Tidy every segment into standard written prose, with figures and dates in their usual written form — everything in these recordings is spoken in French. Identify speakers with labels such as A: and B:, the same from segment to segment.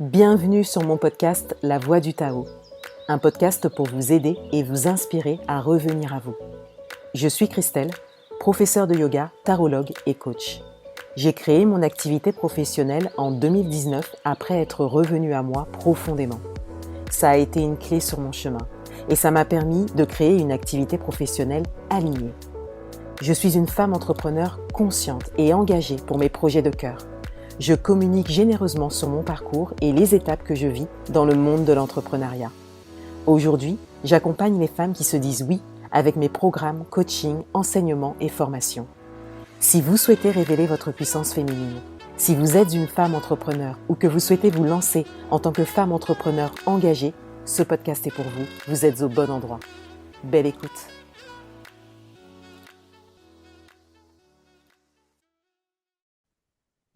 A: Bienvenue sur mon podcast La Voix du Tao, un podcast pour vous aider et vous inspirer à revenir à vous. Je suis Christelle, professeure de yoga, tarologue et coach. J'ai créé mon activité professionnelle en 2019 après être revenue à moi profondément. Ça a été une clé sur mon chemin et ça m'a permis de créer une activité professionnelle alignée. Je suis une femme entrepreneur consciente et engagée pour mes projets de cœur. Je communique généreusement sur mon parcours et les étapes que je vis dans le monde de l'entrepreneuriat. Aujourd'hui, j'accompagne les femmes qui se disent oui avec mes programmes, coaching, enseignements et formations. Si vous souhaitez révéler votre puissance féminine, si vous êtes une femme entrepreneur ou que vous souhaitez vous lancer en tant que femme entrepreneur engagée, ce podcast est pour vous. Vous êtes au bon endroit. Belle écoute.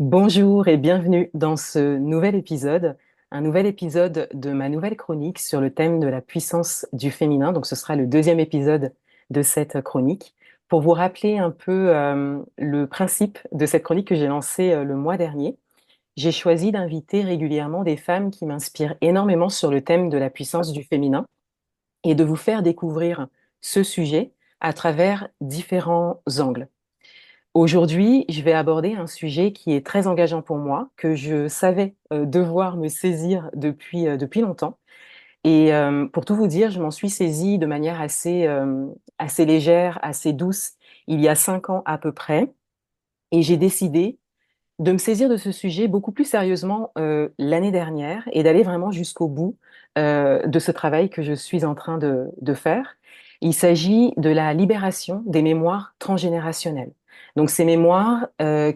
A: Bonjour et bienvenue dans ce nouvel épisode, un nouvel épisode de ma nouvelle chronique sur le thème de la puissance du féminin. Donc ce sera le deuxième épisode de cette chronique. Pour vous rappeler un peu le principe de cette chronique que j'ai lancée le mois dernier, j'ai choisi d'inviter régulièrement des femmes qui m'inspirent énormément sur le thème de la puissance du féminin et de vous faire découvrir ce sujet à travers différents angles. Aujourd'hui, je vais aborder un sujet qui est très engageant pour moi, que je savais devoir me saisir depuis longtemps. Et pour tout vous dire, je m'en suis saisie de manière assez légère, assez douce, il y a 5 ans à peu près. Et j'ai décidé de me saisir de ce sujet beaucoup plus sérieusement l'année dernière et d'aller vraiment jusqu'au bout de ce travail que je suis en train de faire. Il s'agit de la libération des mémoires transgénérationnelles. Donc ces mémoires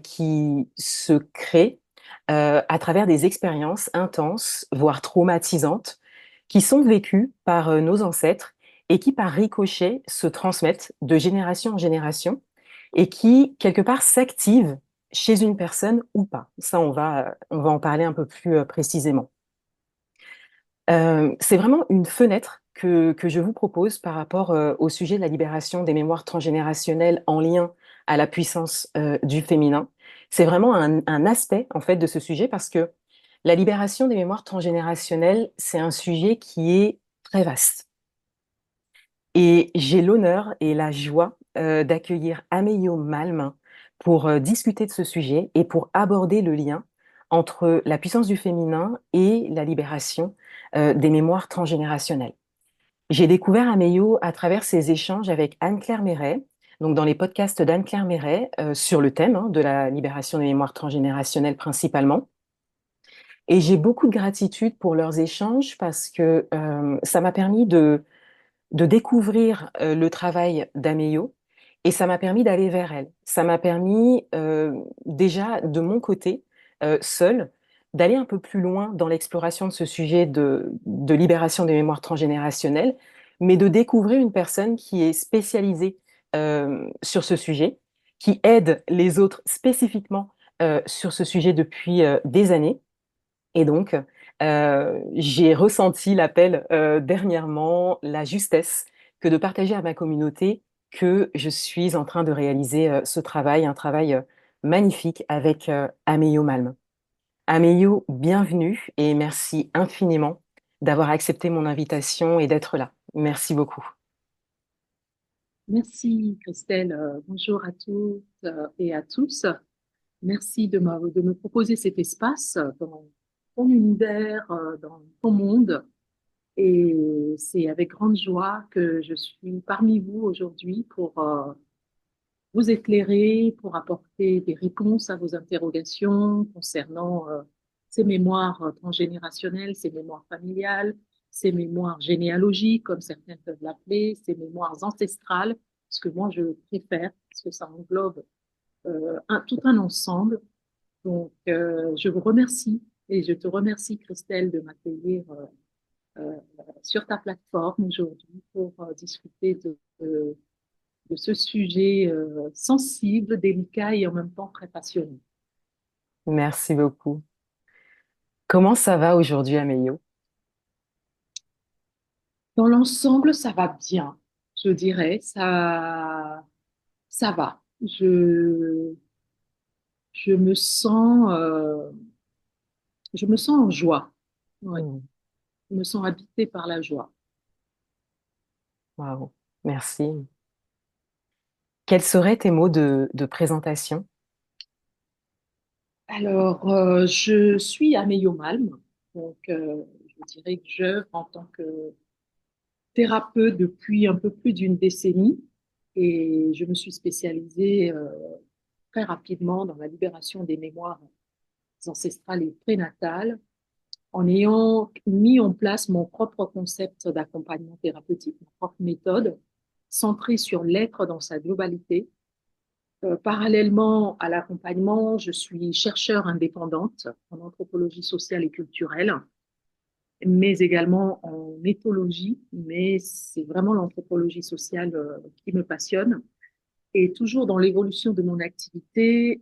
A: qui se créent à travers des expériences intenses, voire traumatisantes, qui sont vécues par nos ancêtres et qui, par ricochet, se transmettent de génération en génération et qui, quelque part, s'activent chez une personne ou pas. Ça, on va en parler un peu plus précisément. C'est vraiment une fenêtre que je vous propose par rapport au sujet de la libération des mémoires transgénérationnelles en lien à la puissance du féminin. C'est vraiment un aspect en fait de ce sujet parce que la libération des mémoires transgénérationnelles, c'est un sujet qui est très vaste. Et j'ai l'honneur et la joie d'accueillir Ameyo Malm pour discuter de ce sujet et pour aborder le lien entre la puissance du féminin et la libération des mémoires transgénérationnelles. J'ai découvert Ameyo à travers ses échanges avec Anne-Claire Méret, donc dans les podcasts d'Anne-Claire Méret sur le thème de la libération des mémoires transgénérationnelles principalement. Et j'ai beaucoup de gratitude pour leurs échanges parce que ça m'a permis de découvrir le travail d'Ameyo et ça m'a permis d'aller vers elle. Ça m'a permis déjà de mon côté, seule, d'aller un peu plus loin dans l'exploration de ce sujet de libération des mémoires transgénérationnelles, mais de découvrir une personne qui est spécialisée sur ce sujet, qui aide les autres spécifiquement sur ce sujet depuis des années et donc, j'ai ressenti l'appel dernièrement, la justesse que de partager à ma communauté que je suis en train de réaliser ce travail, un travail magnifique avec Ameyo Malm. Ameyo, bienvenue et merci infiniment d'avoir accepté mon invitation et d'être là. Merci beaucoup.
B: Merci Christelle. Bonjour à toutes et à tous. Merci de me proposer cet espace dans ton univers, dans ton monde. Et c'est avec grande joie que je suis parmi vous aujourd'hui pour vous éclairer, pour apporter des réponses à vos interrogations concernant ces mémoires transgénérationnelles, ces mémoires familiales, ces mémoires généalogiques, comme certains peuvent l'appeler, ces mémoires ancestrales, ce que moi je préfère, parce que ça englobe tout un ensemble. Donc, je vous remercie et je te remercie, Christelle, de m'accueillir euh, sur ta plateforme aujourd'hui pour discuter de ce sujet sensible, délicat et en même temps très passionnant.
A: Merci beaucoup. Comment ça va aujourd'hui, Ameyo?
B: Dans l'ensemble, ça va bien, je dirais, ça va. Je me sens, je me sens en joie. Oui,
A: Hmm.
B: je me sens habitée par la joie.
A: Waouh, merci. Quels seraient tes mots de présentation?
B: Alors, je suis Amélie Malm, donc je dirais que j'œuvre en tant que thérapeute depuis un peu plus d'une décennie et je me suis spécialisée très rapidement dans la libération des mémoires ancestrales et prénatales en ayant mis en place mon propre concept d'accompagnement thérapeutique, ma propre méthode centrée sur l'être dans sa globalité. Parallèlement à l'accompagnement, je suis chercheure indépendante en anthropologie sociale et culturelle, mais également en éthologie, mais c'est vraiment l'anthropologie sociale qui me passionne. Et toujours dans l'évolution de mon activité,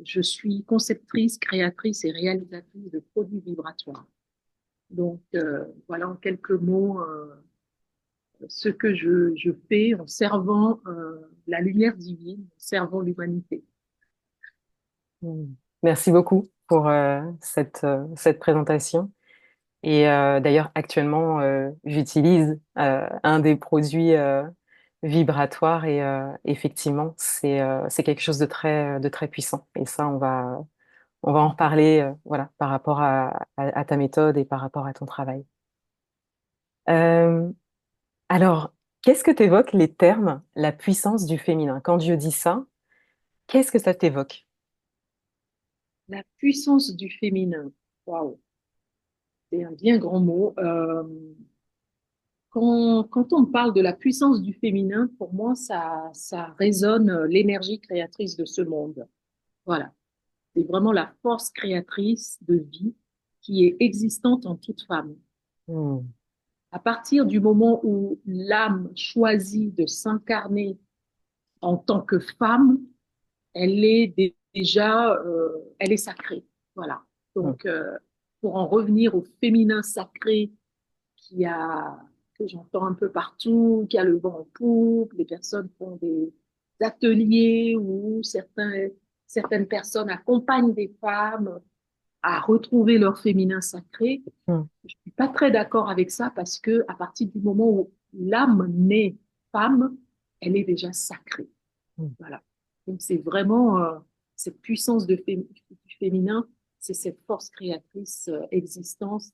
B: je suis conceptrice, créatrice et réalisatrice de produits vibratoires. Donc, voilà en quelques mots ce que je fais en servant la lumière divine, en servant l'humanité.
A: Hmm. Merci beaucoup pour cette présentation. Et d'ailleurs, actuellement, j'utilise un des produits vibratoires et effectivement, c'est quelque chose de très puissant. Et ça, on va en reparler voilà, par rapport à ta méthode et par rapport à ton travail. Euh, alors, qu'est-ce que t'évoques les termes la puissance du féminin? Quand Dieu dit ça, qu'est-ce que ça t'évoque?
B: La puissance du féminin. Waouh, c'est un bien grand mot. Quand on parle de la puissance du féminin, pour moi, ça résonne l'énergie créatrice de ce monde. Voilà. C'est vraiment la force créatrice de vie qui est existante en toute femme.
A: Hmm,
B: À partir du moment où l'âme choisit de s'incarner en tant que femme, elle est déjà, elle est sacrée. Voilà.
A: hmm,
B: Donc, pour en revenir au féminin sacré qui a, que j'entends un peu partout, qui a le vent en poupe, les personnes font des ateliers où certaines personnes accompagnent des femmes à retrouver leur féminin sacré.
A: hmm,
B: Je suis pas très d'accord avec ça parce que à partir du moment où l'âme naît femme, elle est déjà sacrée.
A: hmm,
B: Voilà. Donc c'est vraiment cette puissance du féminin, c'est cette force créatrice existence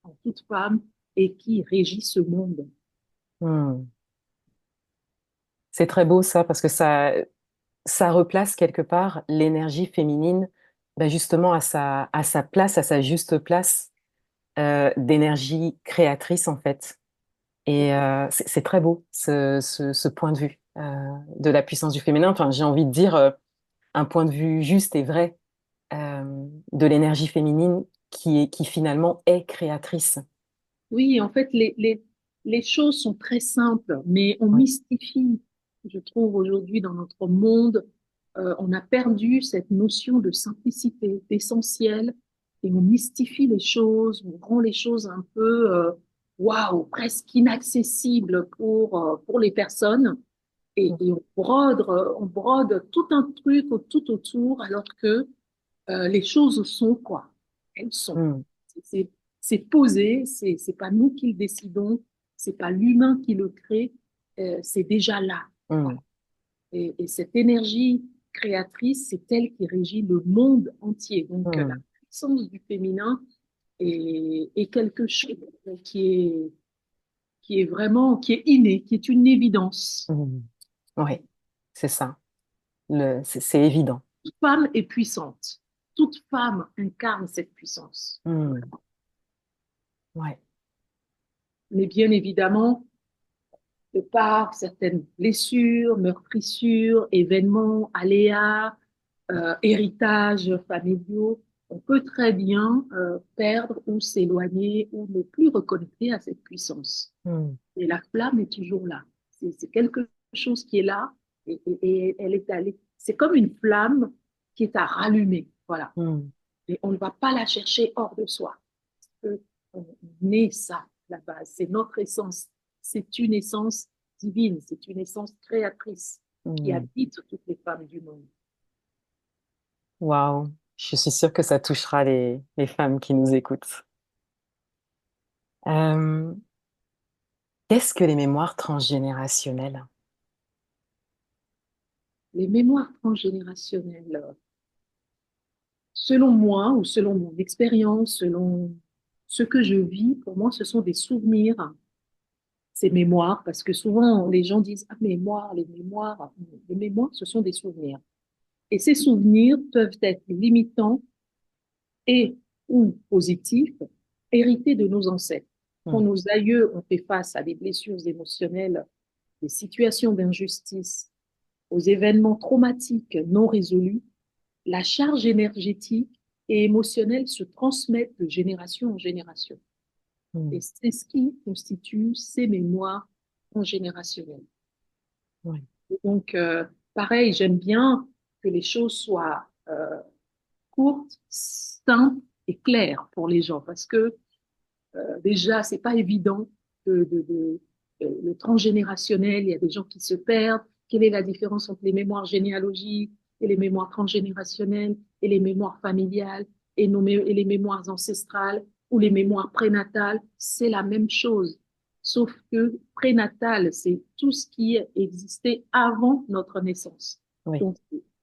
B: en toute femme et qui régit ce monde.
A: hmm. C'est très beau ça parce que ça replace quelque part l'énergie féminine ben justement à sa place, à sa juste place d'énergie créatrice en fait. Et c'est très beau ce point de vue de la puissance du féminin. Enfin, j'ai envie de dire un point de vue juste et vrai de l'énergie féminine qui finalement est créatrice.
B: Oui, en fait, les choses sont très simples, mais on
A: Ouais.
B: mystifie. Je trouve aujourd'hui dans notre monde, on a perdu cette notion de simplicité, d'essentiel, et on mystifie les choses, on rend les choses un peu, waouh, presque inaccessibles pour les personnes, et on brode tout un truc tout autour, alors que les choses sont quoi? Elles sont.
A: Mm,
B: C'est c'est posé, c'est pas nous qui le décidons, c'est pas l'humain qui le crée, c'est déjà là. Voilà.
A: mm,
B: Et cette énergie créatrice, c'est elle qui régit le monde entier. Donc la
A: mm,
B: puissance du féminin est quelque chose qui est vraiment, qui est inné, qui est une évidence.
A: mm. Oui, c'est ça. C'est évident.
B: Toute femme est puissante. Toute femme incarne cette puissance.
A: Mm, ouais.
B: Mais bien évidemment, de par certaines blessures, meurtrissures, événements, aléas, héritages familiaux, on peut très bien perdre ou s'éloigner ou ne plus reconnecter à cette puissance.
A: Mm,
B: Et la flamme est toujours là. C'est quelque chose qui est là et elle est allée. C'est comme une flamme qui est à rallumer. Voilà.
A: mm,
B: Et on ne va pas la chercher hors de soi. Parce que on est ça, la base. C'est notre essence. C'est une essence divine. C'est une essence créatrice qui
A: mm.
B: habite toutes les femmes du monde.
A: Waouh. Je suis sûre que ça touchera les femmes qui nous écoutent. Euh, Qu'est-ce que les mémoires transgénérationnelles?
B: Les mémoires transgénérationnelles, selon moi ou selon mon expérience, selon ce que je vis, pour moi, ce sont des souvenirs, ces mémoires, parce que souvent les gens disent, ah, mémoire, les mémoires. Les mémoires, ce sont des souvenirs. Et ces souvenirs peuvent être limitants et ou positifs, hérités de nos ancêtres. Quand
A: Hmm.
B: nos aïeux ont fait face à des blessures émotionnelles, des situations d'injustice, aux événements traumatiques non résolus, la charge énergétique et émotionnelle se transmet de génération en génération.
A: Hmm.
B: Et c'est ce qui constitue ces mémoires transgénérationnelles.
A: Oui.
B: Et donc, pareil, j'aime bien que les choses soient courtes, simples et claires pour les gens parce que déjà, c'est pas évident le transgénérationnel. Il y a des gens qui se perdent. Quelle est la différence entre les mémoires généalogiques et les mémoires transgénérationnelles et les mémoires familiales et les mémoires ancestrales ou les mémoires prénatales? C'est la même chose. Sauf que prénatal, c'est tout ce qui existait avant notre naissance.
A: Oui.
B: Donc,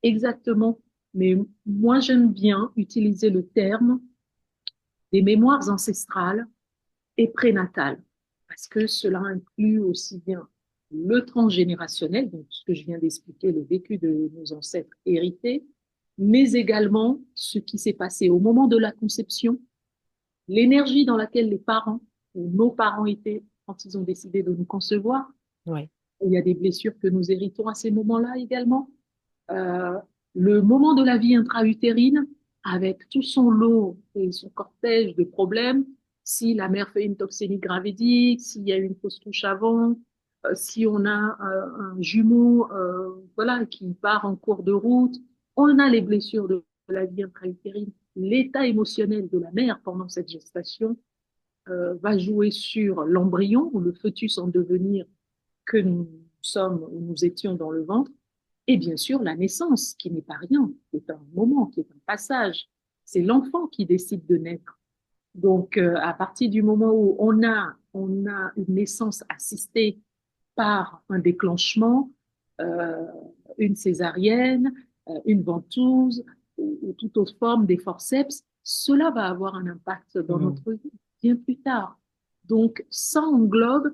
B: exactement. Mais moi, j'aime bien utiliser le terme des mémoires ancestrales et prénatale, parce que cela inclut aussi bien le transgénérationnel, donc ce que je viens d'expliquer, le vécu de nos ancêtres hérités, mais également ce qui s'est passé au moment de la conception, l'énergie dans laquelle les parents ou nos parents étaient quand ils ont décidé de nous concevoir.
A: Oui.
B: Il y a des blessures que nous héritons à ces moments-là également. Euh, le moment de la vie intra-utérine, avec tout son lot et son cortège de problèmes, si la mère fait une toxémie gravidique, s'il y a une fausse couche avant, si on a un jumeau voilà, qui part en cours de route, on a les blessures de la vie intra-utérine. L'état émotionnel de la mère pendant cette gestation va jouer sur l'embryon ou le fœtus en devenir que nous sommes ou nous étions dans le ventre, et bien sûr la naissance, qui n'est pas rien, qui est un moment, qui est un passage. C'est l'enfant qui décide de naître. Donc, à partir du moment où on a une naissance assistée par un déclenchement, euh, une césarienne, une ventouse ou toute autre forme des forceps, cela va avoir un impact dans
A: Hmm.
B: notre vie bien plus tard. Donc, ça englobe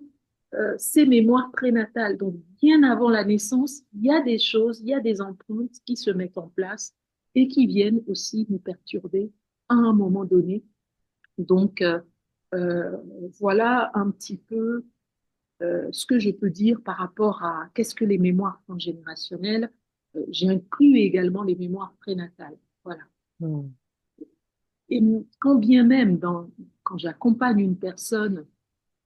B: ces mémoires prénatales. Donc, bien avant la naissance, il y a des choses, il y a des empreintes qui se mettent en place et qui viennent aussi nous perturber à un moment donné. Donc, euh, voilà un petit peu ce que je peux dire par rapport à qu'est-ce que les mémoires transgénérationnelles. J'ai inclus également les mémoires prénatales. Voilà.
A: Hmm.
B: Et quand bien même, quand j'accompagne une personne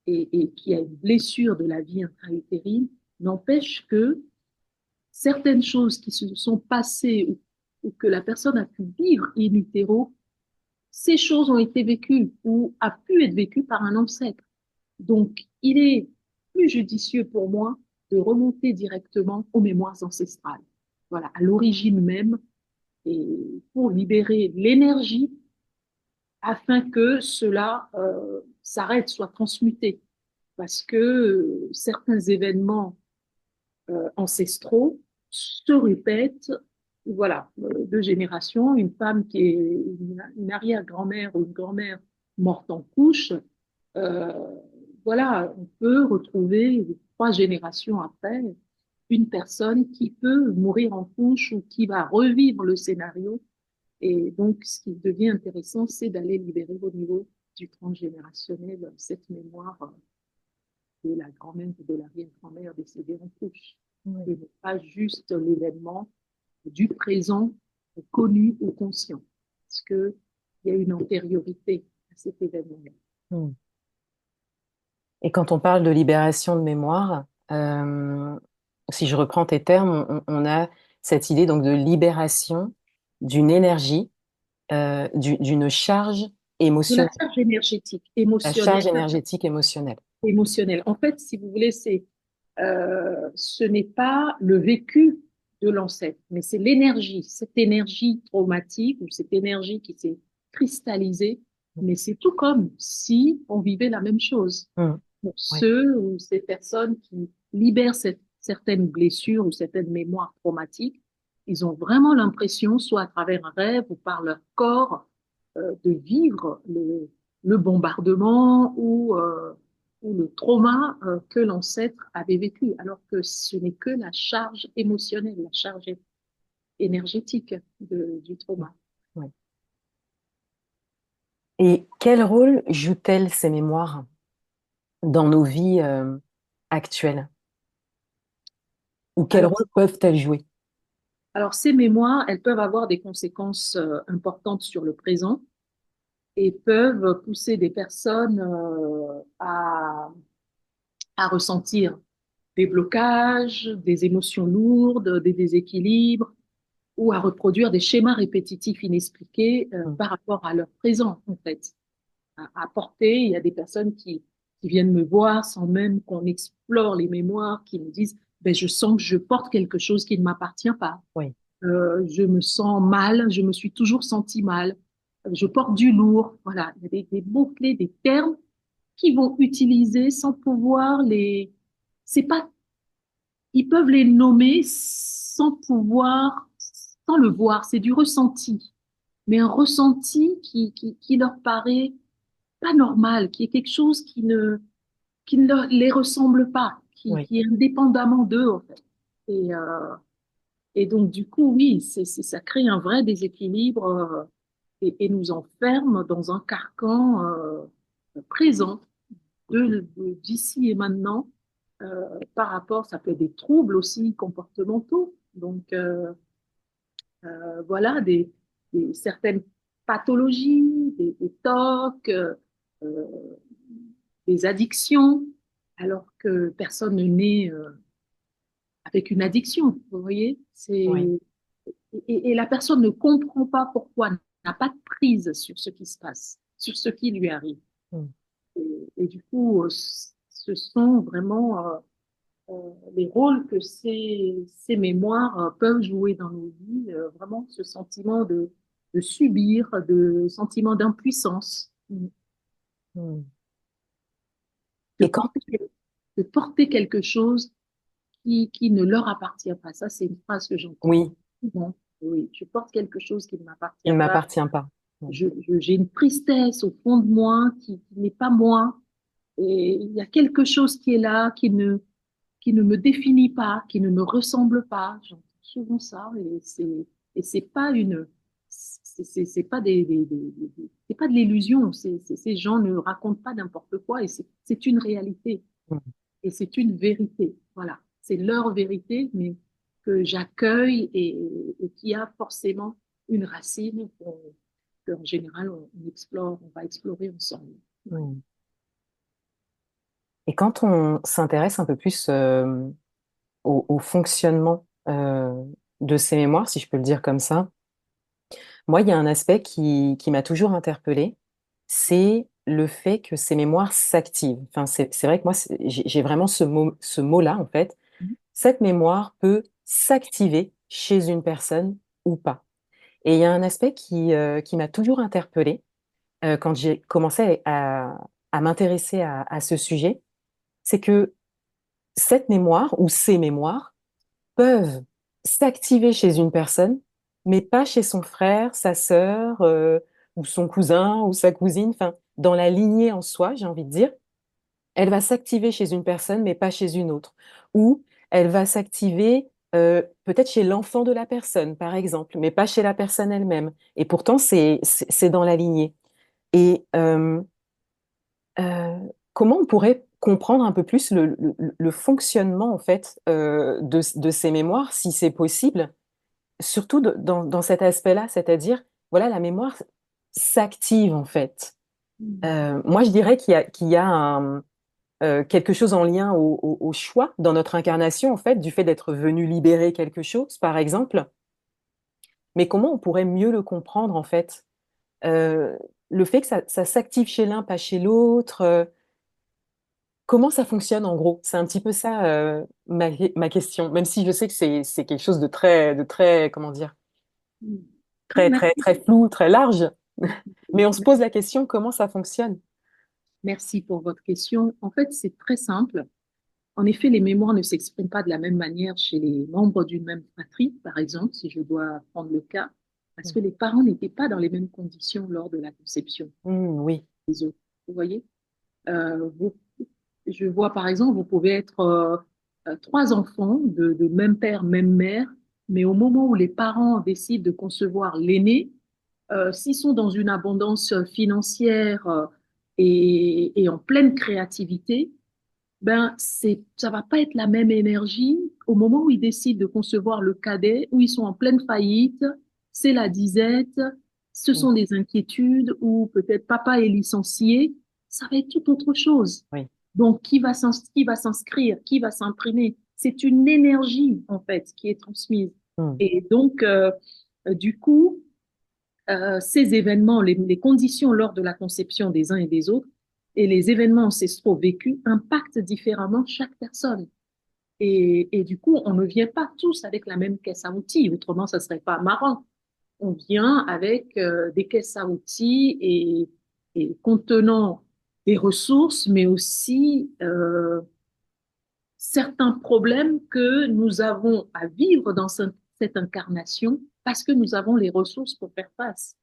B: et qui a une blessure de la vie intra-utérine, n'empêche que certaines choses qui se sont passées ou que la personne a pu vivre in utero, ces choses ont été vécues ou a pu être vécues par un ancêtre. Donc, il est plus judicieux pour moi de remonter directement aux mémoires ancestrales. Voilà, à l'origine même, et pour libérer l'énergie afin que cela s'arrête, soit transmuté. Parce que certains événements ancestraux se répètent, voilà, de génération. Une femme qui est une arrière-grand-mère ou une grand-mère morte en couche, euh, voilà, on peut retrouver 3 générations après une personne qui peut mourir en couche ou qui va revivre le scénario. Et donc, ce qui devient intéressant, c'est d'aller libérer au niveau du transgénérationnel cette mémoire de la grand-mère ou de l'arrière-grand-mère décédée en couche.
A: Oui.
B: Et non pas juste l'événement du présent connu ou conscient. Parce qu'il y a une antériorité à cet événement-là.
A: Hmm. Et quand on parle de libération de mémoire, si je reprends tes termes, on a cette idée donc de libération d'une énergie, d'une charge
B: De la
A: émotionnelle,
B: charge énergétique,
A: la charge
B: émotionnelle,
A: énergétique émotionnelle.
B: émotionnelle. En fait, si vous voulez, ce n'est pas le vécu de l'ancêtre, mais c'est l'énergie, cette énergie traumatique ou cette énergie qui s'est cristallisée mais c'est tout comme si on vivait la même chose.
A: Mm.
B: Pour
A: Ouais.
B: ceux ou ces personnes qui libèrent certaines blessures ou certaines mémoires traumatiques, ils ont vraiment l'impression, soit à travers un rêve ou par leur corps, de vivre le bombardement ou le trauma que l'ancêtre avait vécu, alors que ce n'est que la charge émotionnelle, la charge énergétique du
A: Mm.
B: trauma.
A: Ouais. Et quel rôle jouent-elles ces mémoires dans nos vies actuelles? Ou quel
B: Alors,
A: rôle peuvent-elles jouer?
B: alors, ces mémoires, elles peuvent avoir des conséquences importantes sur le présent et peuvent pousser des personnes à ressentir des blocages, des émotions lourdes, des déséquilibres, ou à reproduire des schémas répétitifs inexpliqués
A: Mm.
B: par rapport à leur présent, en fait. À porter, il y a des personnes qui viennent me voir sans même qu'on explore les mémoires, qui me disent, ben, je sens que je porte quelque chose qui ne m'appartient pas.
A: Oui,
B: Je me sens mal, je me suis toujours senti mal, je porte du lourd. Voilà, il y a des mots-clés, des termes qui vont utiliser sans pouvoir c'est pas, ils peuvent les nommer sans pouvoir, sans le voir. C'est du ressenti, mais un ressenti qui leur paraît pas normal, qui est quelque chose qui ne les ressemble pas,
A: oui,
B: qui est indépendamment d'eux, en fait. Et, et donc, du coup, oui, ça crée un vrai déséquilibre et nous enferme dans un carcan présent d'ici et maintenant par rapport, ça peut être des troubles aussi comportementaux. Donc, voilà, certaines pathologies, des TOC, euh, des addictions, alors que personne ne naît avec une addiction, vous voyez?
A: oui.
B: Et la personne ne comprend pas pourquoi, n'a pas de prise sur ce qui se passe, sur ce qui lui arrive.
A: Mm.
B: Et du coup, ce sont vraiment les rôles que ces mémoires peuvent jouer dans nos vies, vraiment ce sentiment de subir, de sentiment d'impuissance,
A: Mm.
B: de
A: Et quand,
B: porter, de porter quelque chose qui ne leur appartient pas. Ça, c'est une phrase que j'entends
A: oui,
B: souvent. Oui, je porte quelque chose qui ne m'appartient
A: il ne
B: pas.
A: m'appartient pas. Mm.
B: J'ai une tristesse au fond de moi qui n'est pas moi. Et il y a quelque chose qui est là, qui ne me définit pas, qui ne me ressemble pas. J'entends souvent ça. Et c'est pas une, c'est pas c'est pas de l'illusion. Ces gens ne racontent pas n'importe quoi et c'est une réalité.
A: Mm.
B: Et c'est une vérité. Voilà. C'est leur vérité, mais que j'accueille et qui a forcément une racine qu'en général, on explore, on va explorer ensemble.
A: Mm. Et quand on s'intéresse un peu plus au fonctionnement de ces mémoires, si je peux le dire comme ça, moi, il y a un aspect qui m'a toujours interpellée, c'est le fait que ces mémoires s'activent. Enfin, c'est vrai que moi, j'ai vraiment ce mot-là, en fait. Cette mémoire peut s'activer chez une personne ou pas. Et il y a un aspect qui m'a toujours interpellée quand j'ai commencé à m'intéresser à ce sujet, c'est que cette mémoire ou ces mémoires peuvent s'activer chez une personne, mais pas chez son frère, sa sœur, ou son cousin, ou sa cousine, enfin, dans la lignée en soi, j'ai envie de dire. Elle va s'activer chez une personne, mais pas chez une autre. Ou elle va s'activer peut-être chez l'enfant de la personne, par exemple, mais pas chez la personne elle-même. Et pourtant, c'est dans la lignée. Et euh, comment on pourrait comprendre un peu plus le fonctionnement, en fait, de ces mémoires, si c'est possible, surtout dans cet aspect-là, c'est-à-dire, voilà, la mémoire s'active, en fait. Moi, je dirais qu'il y a quelque chose en lien au choix dans notre incarnation, en fait, du fait d'être venu libérer quelque chose, par exemple. Mais comment on pourrait mieux le comprendre, en fait? Euh, le fait que ça s'active chez l'un, pas chez l'autre. Comment ça fonctionne, en gros? C'est un petit peu ça, ma question. Même si je sais que c'est quelque chose de très, comment dire,
B: Mm.
A: très, très,
B: Merci.
A: très flou, très large. Mais on se pose la question, comment ça fonctionne?
B: Merci pour votre question. En fait, c'est très simple. En effet, les mémoires ne s'expriment pas de la même manière chez les membres d'une même fratrie, par exemple, si je dois prendre le cas, parce que les parents n'étaient pas dans les mêmes conditions lors de la conception
A: Oui.
B: des autres. Vous voyez? Vous, je vois par exemple, vous pouvez être trois enfants de même père, même mère, mais au moment où les parents décident de concevoir l'aîné, s'ils sont dans une abondance financière et en pleine créativité, ben ça va pas être la même énergie au moment où ils décident de concevoir le cadet, où ils sont en pleine faillite, c'est la disette, ce
A: Mm.
B: sont des inquiétudes, ou peut-être papa est licencié, ça va être tout autre chose.
A: Oui.
B: Donc, qui va s'inscrire, qui va s'imprimer? C'est une énergie, en fait, qui est transmise.
A: Mm.
B: Et donc, du coup, ces événements, les conditions lors de la conception des uns et des autres, et les événements ancestraux vécus impactent différemment chaque personne. Et du coup, on ne vient pas tous avec la même caisse à outils, autrement ça serait pas marrant. On vient avec des caisses à outils et contenant des ressources, mais aussi certains problèmes que nous avons à vivre dans cette incarnation parce que nous avons les ressources pour faire face.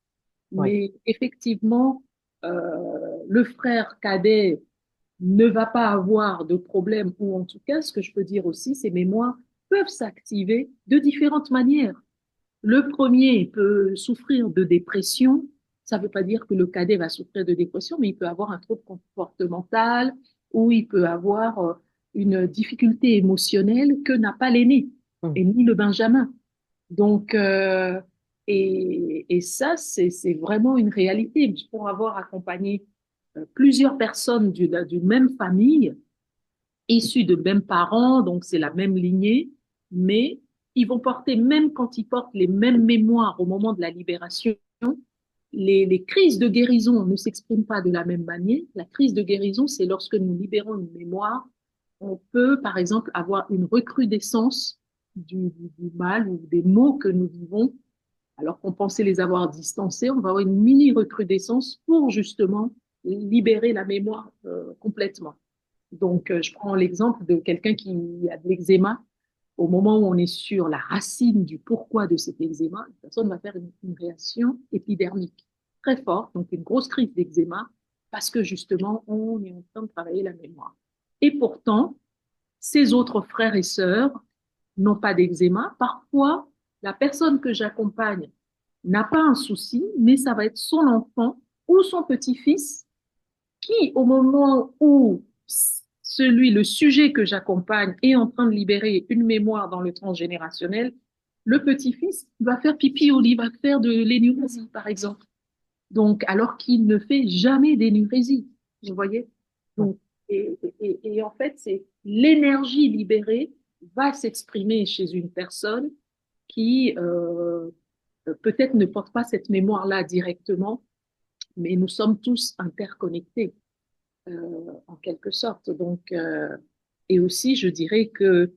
A: Oui.
B: Mais effectivement, le frère cadet ne va pas avoir de problème, ou en tout cas, ce que je peux dire aussi, ces mémoires peuvent s'activer de différentes manières. Le premier peut souffrir de dépression. Ça ne veut pas dire que le cadet va souffrir de dépression, mais il peut avoir un trouble comportemental ou il peut avoir une difficulté émotionnelle que n'a pas l'aîné
A: Mm.
B: et ni le benjamin. Donc, et ça, c'est vraiment une réalité. Pour avoir accompagné plusieurs personnes d'une même famille, issus de mêmes parents, donc c'est la même lignée, mais ils vont porter, même quand ils portent les mêmes mémoires au moment de la libération, les crises de guérison ne s'expriment pas de la même manière. La crise de guérison, c'est lorsque nous libérons une mémoire, on peut, par exemple, avoir une recrudescence du mal ou des maux que nous vivons, alors qu'on pensait les avoir distancés. On va avoir une mini recrudescence pour justement libérer la mémoire complètement. Donc, je prends l'exemple de quelqu'un qui a de l'eczéma. Au moment où on est sur la racine du pourquoi de cet eczéma, la personne va faire une réaction épidermique très forte, donc une grosse crise d'eczéma, parce que justement, on est en train de travailler la mémoire. Et pourtant, ses autres frères et sœurs n'ont pas d'eczéma. Parfois, la personne que j'accompagne n'a pas un souci, mais ça va être son enfant ou son petit-fils qui, au moment où le sujet que j'accompagne est en train de libérer une mémoire dans le transgénérationnel, le petit-fils va faire pipi au lit, va faire de l'énurésie, par exemple. Donc, alors qu'il ne fait jamais d'énurésie, vous voyez?
A: Mm.
B: Donc, et en fait, c'est l'énergie libérée va s'exprimer chez une personne qui peut-être ne porte pas cette mémoire-là directement, mais nous sommes tous interconnectés en quelque sorte. Donc, et aussi, je dirais que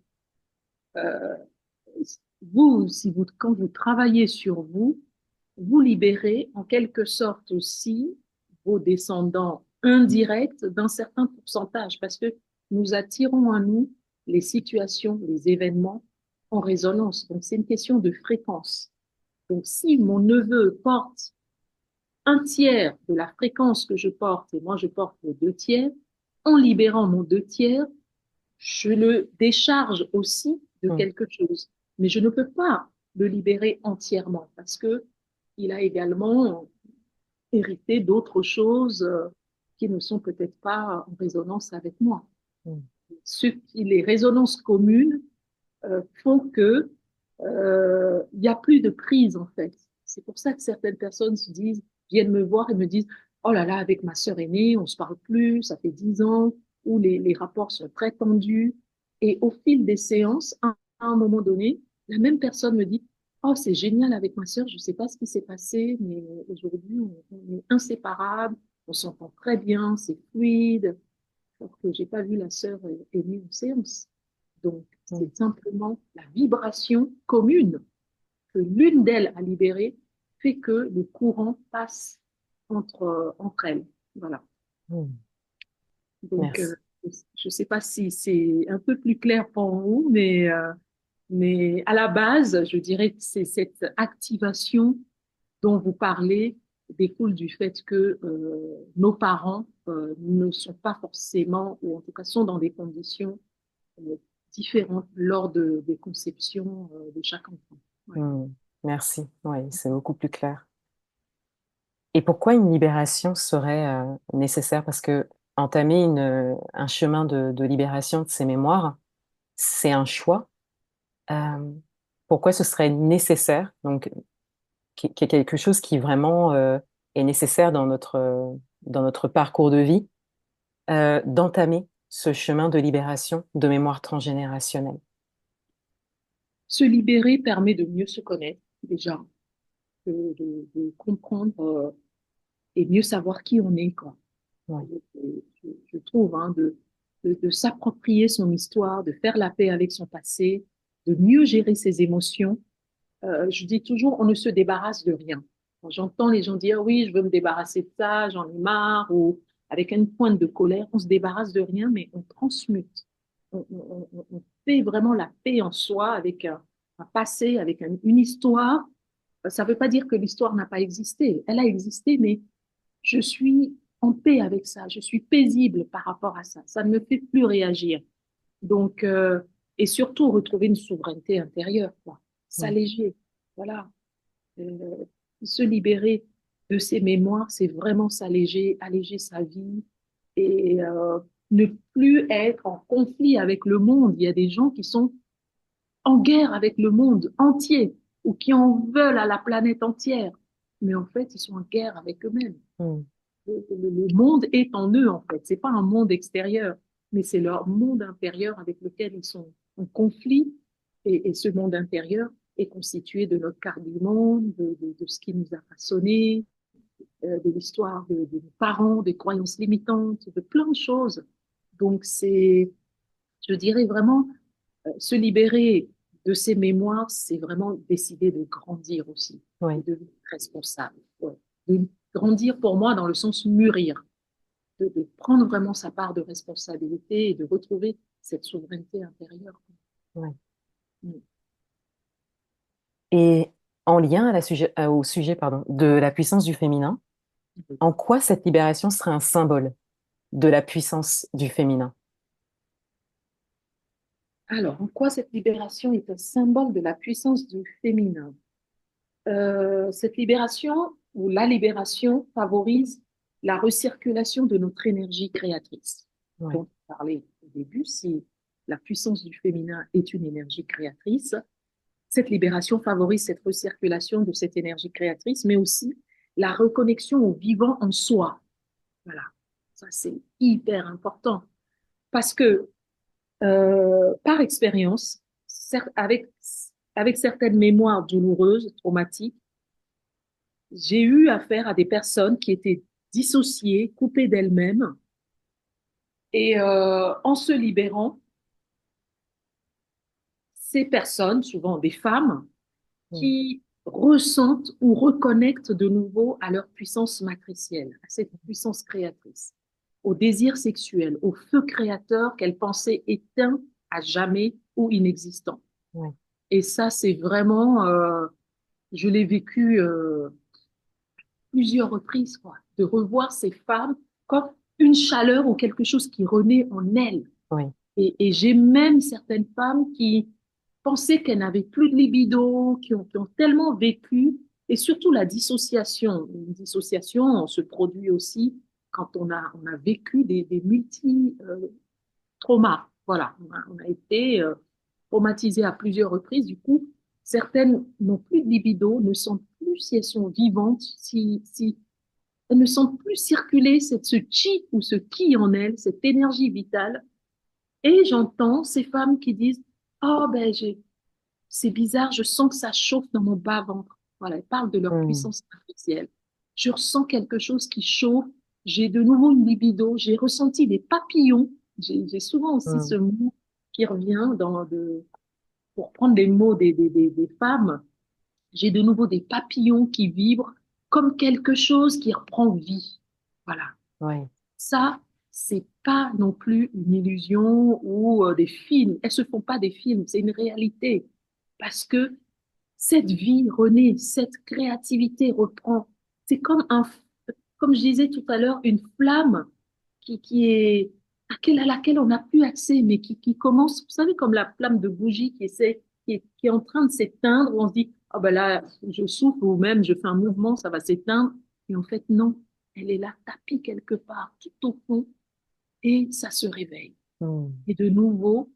B: euh, vous, quand vous travaillez sur vous, vous libérez en quelque sorte aussi vos descendants indirects d'un certain pourcentage, parce que nous attirons à nous les situations, les événements en résonance. Donc, c'est une question de fréquence. Donc, si mon neveu porte un tiers de la fréquence que je porte et moi je porte les deux tiers, en libérant mon deux tiers, je le décharge aussi de
A: Mm.
B: quelque chose. Mais je ne peux pas le libérer entièrement parce que il a également hérité d'autres choses qui ne sont peut-être pas en résonance avec moi.
A: Mm.
B: Les résonances communes font que il n'y a plus de prise en fait. C'est pour ça que certaines personnes se disent, viennent me voir et me disent, oh là là, avec ma sœur aînée, on se parle plus, ça fait 10 ans, où les rapports sont très tendus. Et au fil des séances, à un moment donné, la même personne me dit, oh c'est génial avec ma sœur, je sais pas ce qui s'est passé, mais aujourd'hui on est inséparables, on s'entend très bien, c'est fluide, alors que j'ai pas vu la sœur aînée en séance. Donc,
A: Mm.
B: c'est simplement la vibration commune que l'une d'elles a libérée fait que le courant passe entre elles. Voilà.
A: Hmm.
B: Donc,
A: Merci.
B: je ne sais pas si c'est un peu plus clair pour vous, mais à la base, je dirais que c'est cette activation dont vous parlez découle du fait que nos parents ne sont pas forcément, ou en tout cas sont dans des conditions euh, différentes lors des conceptions de chaque enfant. Ouais.
A: Hmm. Merci. Oui, c'est beaucoup plus clair. Et pourquoi une libération serait nécessaire? Parce que entamer un chemin de libération de ces mémoires, c'est un choix. Euh, Pourquoi ce serait nécessaire? Donc, qui est quelque chose qui vraiment est nécessaire dans notre parcours de vie, d'entamer ce chemin de libération de mémoire transgénérationnelle.
B: Se libérer permet de mieux se connaître déjà, de comprendre et mieux savoir qui on est, quoi.
A: Ouais.
B: Je trouve, hein, de s'approprier son histoire, de faire la paix avec son passé, de mieux gérer ses émotions. Je dis toujours, on ne se débarrasse de rien. Quand j'entends les gens dire, oui, je veux me débarrasser de ça, j'en ai marre, ou avec une pointe de colère, on se débarrasse de rien, mais on transmute. On fait vraiment la paix en soi avec un passé, avec une histoire. Ça ne veut pas dire que l'histoire n'a pas existé. Elle a existé, mais je suis en paix avec ça. Je suis paisible par rapport à ça. Ça ne me fait plus réagir. Donc, et surtout retrouver une souveraineté intérieure, quoi.
A: Mm.
B: S'alléger, voilà. Euh, Se libérer de ses mémoires, c'est vraiment s'alléger, alléger sa vie et ne plus être en conflit avec le monde. Il y a des gens qui sont en guerre avec le monde entier ou qui en veulent à la planète entière. Mais en fait, ils sont en guerre avec eux-mêmes.
A: Mm.
B: Le monde est en eux, en fait. C'est pas un monde extérieur, mais c'est leur monde intérieur avec lequel ils sont en conflit. Et ce monde intérieur est constitué de notre carte du monde, de ce qui nous a façonné, de l'histoire de nos parents, des croyances limitantes, de plein de choses. Donc, je dirais vraiment, se libérer de ces mémoires, c'est vraiment décider de grandir aussi, de
A: Oui.
B: devenir responsable. Ouais. De grandir pour moi dans le sens mûrir, de prendre vraiment sa part de responsabilité et de retrouver cette souveraineté intérieure.
A: Ouais.
B: Mm.
A: Et en lien au sujet, pardon, de la puissance du féminin, en quoi cette libération serait un symbole de la puissance du féminin?
B: Alors, en quoi cette libération est un symbole de la puissance du féminin? Cette libération ou la libération favorise la recirculation de notre énergie créatrice,
A: Ouais.
B: dont on parlait au début. Si la puissance du féminin est une énergie créatrice, cette libération favorise cette recirculation de cette énergie créatrice, mais aussi la reconnexion au vivant en soi. Voilà, ça c'est hyper important parce que par expérience, avec certaines mémoires douloureuses, traumatiques, j'ai eu affaire à des personnes qui étaient dissociées, coupées d'elles-mêmes, et en se libérant, ces personnes, souvent des femmes,
A: Mm.
B: qui ressentent ou reconnectent de nouveau à leur puissance matricielle, à cette puissance créatrice, au désir sexuel, au feu créateur qu'elles pensaient éteint à jamais ou inexistant.
A: Ouais.
B: Et ça, c'est vraiment, je l'ai vécu plusieurs reprises, quoi, de revoir ces femmes comme une chaleur ou quelque chose qui renaît en elles.
A: Oui.
B: Et j'ai même certaines femmes qui pensaient qu'elles n'avaient plus de libido, qui ont tellement vécu, et surtout la dissociation. Une dissociation se produit aussi quand on a vécu des multi-traumas. Voilà, on a été traumatisé à plusieurs reprises. Du coup, certaines n'ont plus de libido, ne sentent plus si elles sont vivantes, si elles ne sentent plus circuler ce chi ou ce ki en elles, cette énergie vitale. Et j'entends ces femmes qui disent, oh ben c'est bizarre, je sens que ça chauffe dans mon bas-ventre. Voilà, elles parlent de leur
A: Mm.
B: puissance artificielle. Je ressens quelque chose qui chauffe, j'ai de nouveau une libido, j'ai ressenti des papillons. J'ai souvent aussi ce
A: Mm.
B: mot qui revient pour prendre les mots des femmes. J'ai de nouveau des papillons qui vibrent comme quelque chose qui reprend vie. Voilà.
A: Oui,
B: Ça, c'est pas non plus une illusion ou des films. Elles se font pas des films, c'est une réalité. Parce que cette vie renaît, cette créativité reprend. C'est comme comme je disais tout à l'heure, une flamme qui est, à laquelle on n'a plus accès, mais qui commence, vous savez, comme la flamme de bougie qui est en train de s'éteindre, où on se dit, ah ben là, je souffle, ou même je fais un mouvement, ça va s'éteindre. Et en fait, non, elle est là, tapie quelque part, tout au fond, et ça se réveille.
A: mm,
B: Et de nouveau,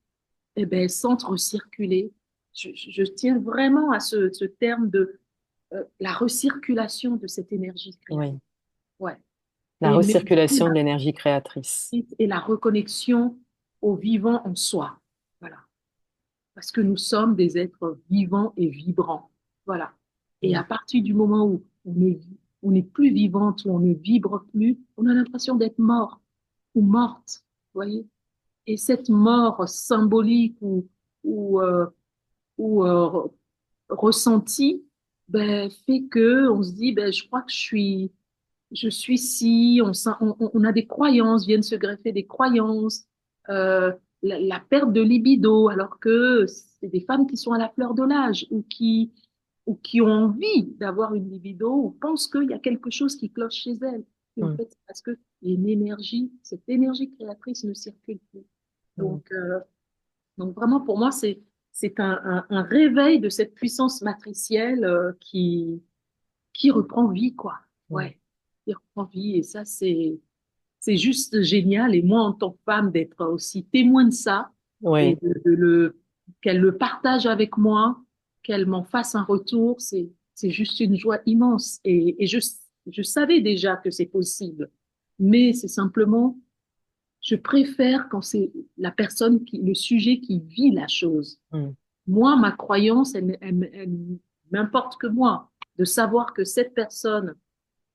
B: eh ben, centre recirculer. Je tiens vraiment à ce terme de la recirculation de cette énergie créatrice.
A: oui.
B: Ouais.
A: La
B: Et, mais aussi
A: recirculation de l'énergie créatrice.
B: et la reconnexion au vivant en soi. Voilà. Parce que nous sommes des êtres vivants et vibrants. Voilà. Et
A: Mm,
B: à partir du moment où on n'est plus vivante, où on ne vibre plus, on a l'impression d'être mort ou morte. Vous voyez? Et cette mort symbolique ou, euh, ou ressentie, ben, fait que on se dit, ben, je crois que je suis si, on a des croyances, viennent se greffer des croyances, la perte de libido, alors que c'est des femmes qui sont à la fleur de l'âge ou qui ont envie d'avoir une libido ou pensent qu'il y a quelque chose qui cloche chez elles. Et en
A: mm,
B: fait, c'est parce que une énergie, cette énergie créatrice ne circule plus.
A: mm,
B: Donc, donc vraiment, pour moi, c'est un réveil de cette puissance matricielle qui reprend vie, quoi.
A: mm.
B: Ouais, qui reprend vie. Et ça, c'est juste génial. Et moi, en tant que femme, d'être aussi témoin de ça et
A: Oui,
B: qu'elle le partage avec moi, qu'elle m'en fasse un retour, c'est juste une joie immense. Et je savais déjà que c'est possible. Mais c'est simplement, je préfère quand c'est la personne le sujet qui vit la chose.
A: mm,
B: Moi, ma croyance, elle m'importe que moi, de savoir que cette personne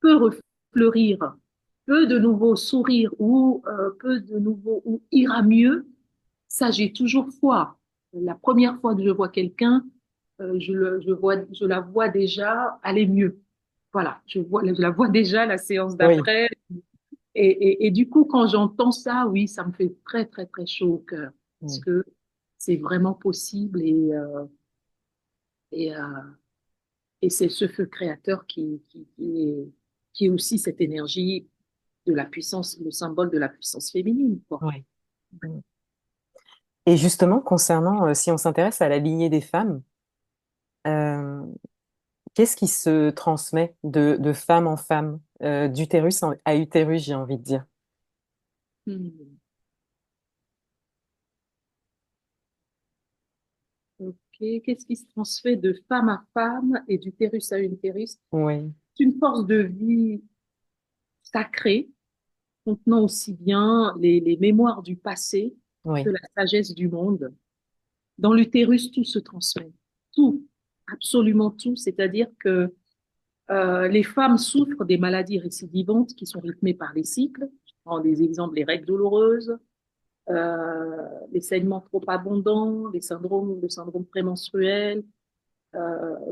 B: peut refleurir, peut de nouveau sourire ou peut de nouveau ou ira mieux, ça j'ai toujours foi. La première fois que je vois quelqu'un, je la vois déjà aller mieux. Voilà, je la vois déjà la séance
A: oui.
B: d'après. Et du coup, quand j'entends ça, oui, ça me fait très, très, très chaud au cœur. Parce
A: Mm,
B: que c'est vraiment possible et, euh, et c'est ce feu créateur qui est aussi cette énergie de la puissance, le symbole de la puissance féminine, quoi.
A: oui. Mm. Et justement, concernant, si on s'intéresse à la lignée des femmes, euh, qu'est-ce qui se transmet de femme en femme, d'utérus à utérus, j'ai envie de dire.
B: Hmm. Ok, qu'est-ce qui se transmet de femme à femme et d'utérus à utérus?
A: Oui,
B: C'est une force de vie sacrée, contenant aussi bien les mémoires du passé que
A: oui,
B: la sagesse du monde. Dans l'utérus, tout se transmet. Tout, absolument tout. C'est-à-dire que les femmes souffrent des maladies récidivantes qui sont rythmées par les cycles. Je prends des exemples, les règles douloureuses, les saignements trop abondants, le syndrome prémenstruel,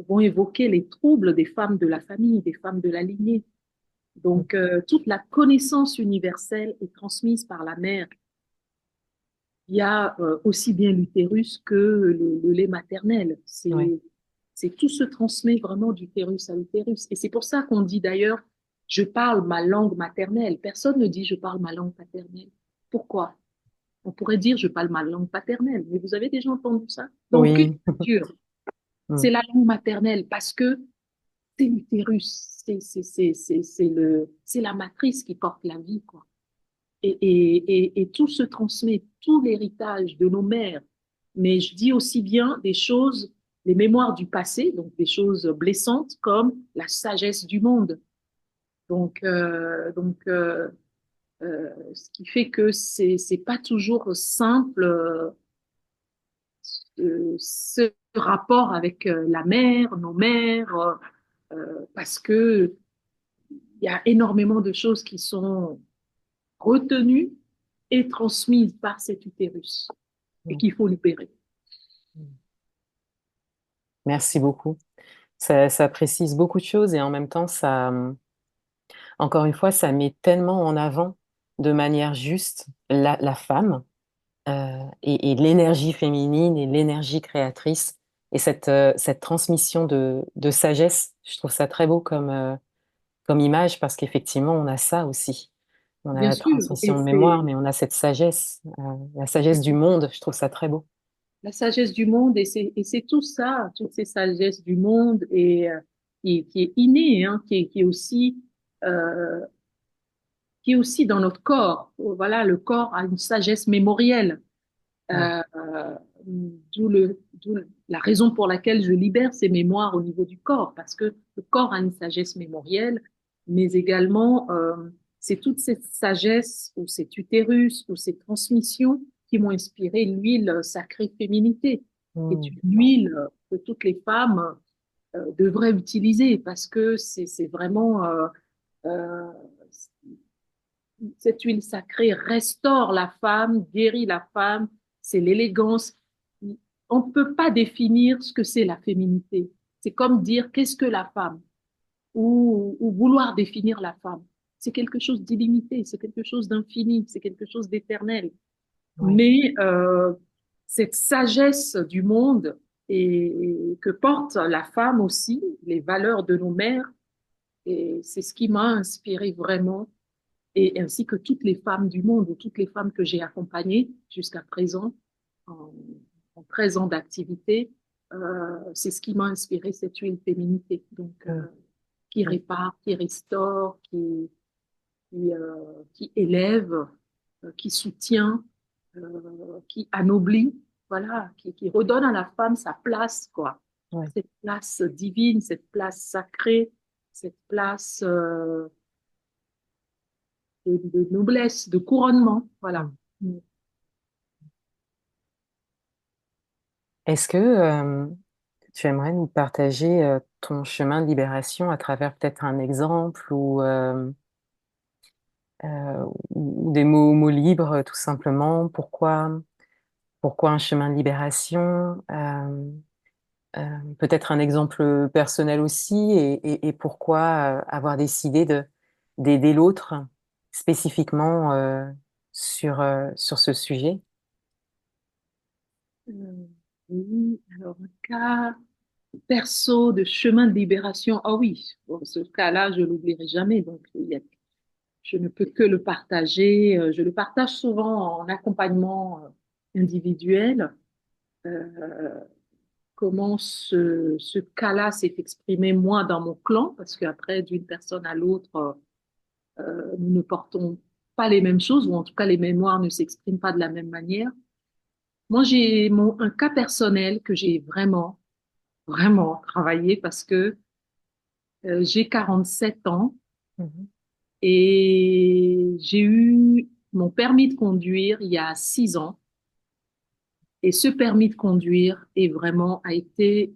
B: vont évoquer les troubles des femmes de la famille, des femmes de la lignée. Donc, toute la connaissance universelle est transmise par la mère. Il y a aussi bien l'utérus que le lait maternel.
A: oui,
B: C'est tout se transmet vraiment d'utérus à utérus. Et c'est pour ça qu'on dit d'ailleurs, je parle ma langue maternelle. Personne ne dit je parle ma langue paternelle. Pourquoi? On pourrait dire je parle ma langue paternelle, mais vous avez déjà entendu ça? Dans aucune
A: oui.
B: culture,
A: Mm,
B: c'est la langue maternelle parce que c'est l'utérus, c'est la matrice qui porte la vie, quoi. Et tout se transmet, tout l'héritage de nos mères. Mais je dis aussi bien des choses, les mémoires du passé, donc des choses blessantes comme la sagesse du monde. Donc, ce qui fait que c'est pas toujours simple ce rapport avec la mère, nos mères, parce que il y a énormément de choses qui sont retenues et transmises par cet utérus et
A: mm,
B: qu'il faut libérer.
A: mm. Merci beaucoup. Ça précise beaucoup de choses et en même temps, encore une fois, ça met tellement en avant de manière juste la femme et l'énergie féminine et l'énergie créatrice et cette transmission de sagesse. Je trouve ça très beau comme image parce qu'effectivement, on a ça aussi. On a
B: Bien
A: la
B: sûr, et
A: transmission de mémoire,
B: c'est
A: mais on a cette sagesse, la sagesse du monde. Je trouve ça très beau.
B: la sagesse du monde, et c'est tout ça, toutes ces sagesses du monde, et qui est innée, hein, euh, qui est aussi dans notre corps. Voilà, le corps a une sagesse mémorielle.
A: Ouais.
B: D'où la raison pour laquelle je libère ces mémoires au niveau du corps, parce que le corps a une sagesse mémorielle, mais également, c'est toute cette sagesse ou cet utérus ou ces transmissions qui m'ont inspiré l'huile sacrée féminité, qui est
A: Mm.
B: une huile que toutes les femmes devraient utiliser, parce que c'est vraiment euh, cette huile sacrée restaure la femme, guérit la femme, c'est l'élégance. On ne peut pas définir ce que c'est la féminité. C'est comme dire qu'est-ce que la femme ou vouloir définir la femme. C'est quelque chose d'illimité, c'est quelque chose d'infini, c'est quelque chose d'éternel.
A: Ouais.
B: Mais cette sagesse du monde et que porte la femme aussi, les valeurs de nos mères, et c'est ce qui m'a inspiré vraiment et ainsi que toutes les femmes du monde ou toutes les femmes que j'ai accompagnées jusqu'à présent en, en 13 ans d'activité, c'est ce qui m'a inspiré cette huile féminité. Donc,
A: Mm.
B: qui
A: Mm.
B: répare, qui restaure, qui élève, qui soutient, qui anoblit, voilà, qui redonne à la femme sa place, quoi.
A: Ouais.
B: Cette place divine, cette place sacrée, cette place de noblesse, de couronnement. Voilà.
A: Mm.
B: Mm.
A: Est-ce que tu aimerais nous partager ton chemin de libération à travers peut-être un exemple ou des mots libres, tout simplement? Pourquoi un chemin de libération? Peut-être un exemple personnel aussi, et pourquoi avoir décidé d'aider l'autre spécifiquement sur ce sujet?
B: Euh, oui, alors un cas perso de chemin de libération. Ah oui, bon, ce cas-là, je l'oublierai jamais. Donc, je ne peux que le partager. Je le partage souvent en accompagnement individuel. Euh, Comment ce cas-là s'est exprimé moi dans mon clan, parce qu'après, d'une personne à l'autre, nous ne portons pas les mêmes choses, ou en tout cas, les mémoires ne s'expriment pas de la même manière. Moi, j'ai un cas personnel que j'ai vraiment travaillé parce que j'ai 47 ans
A: Mhm.
B: et j'ai eu mon permis de conduire il y a 6 ans. Et ce permis de conduire a été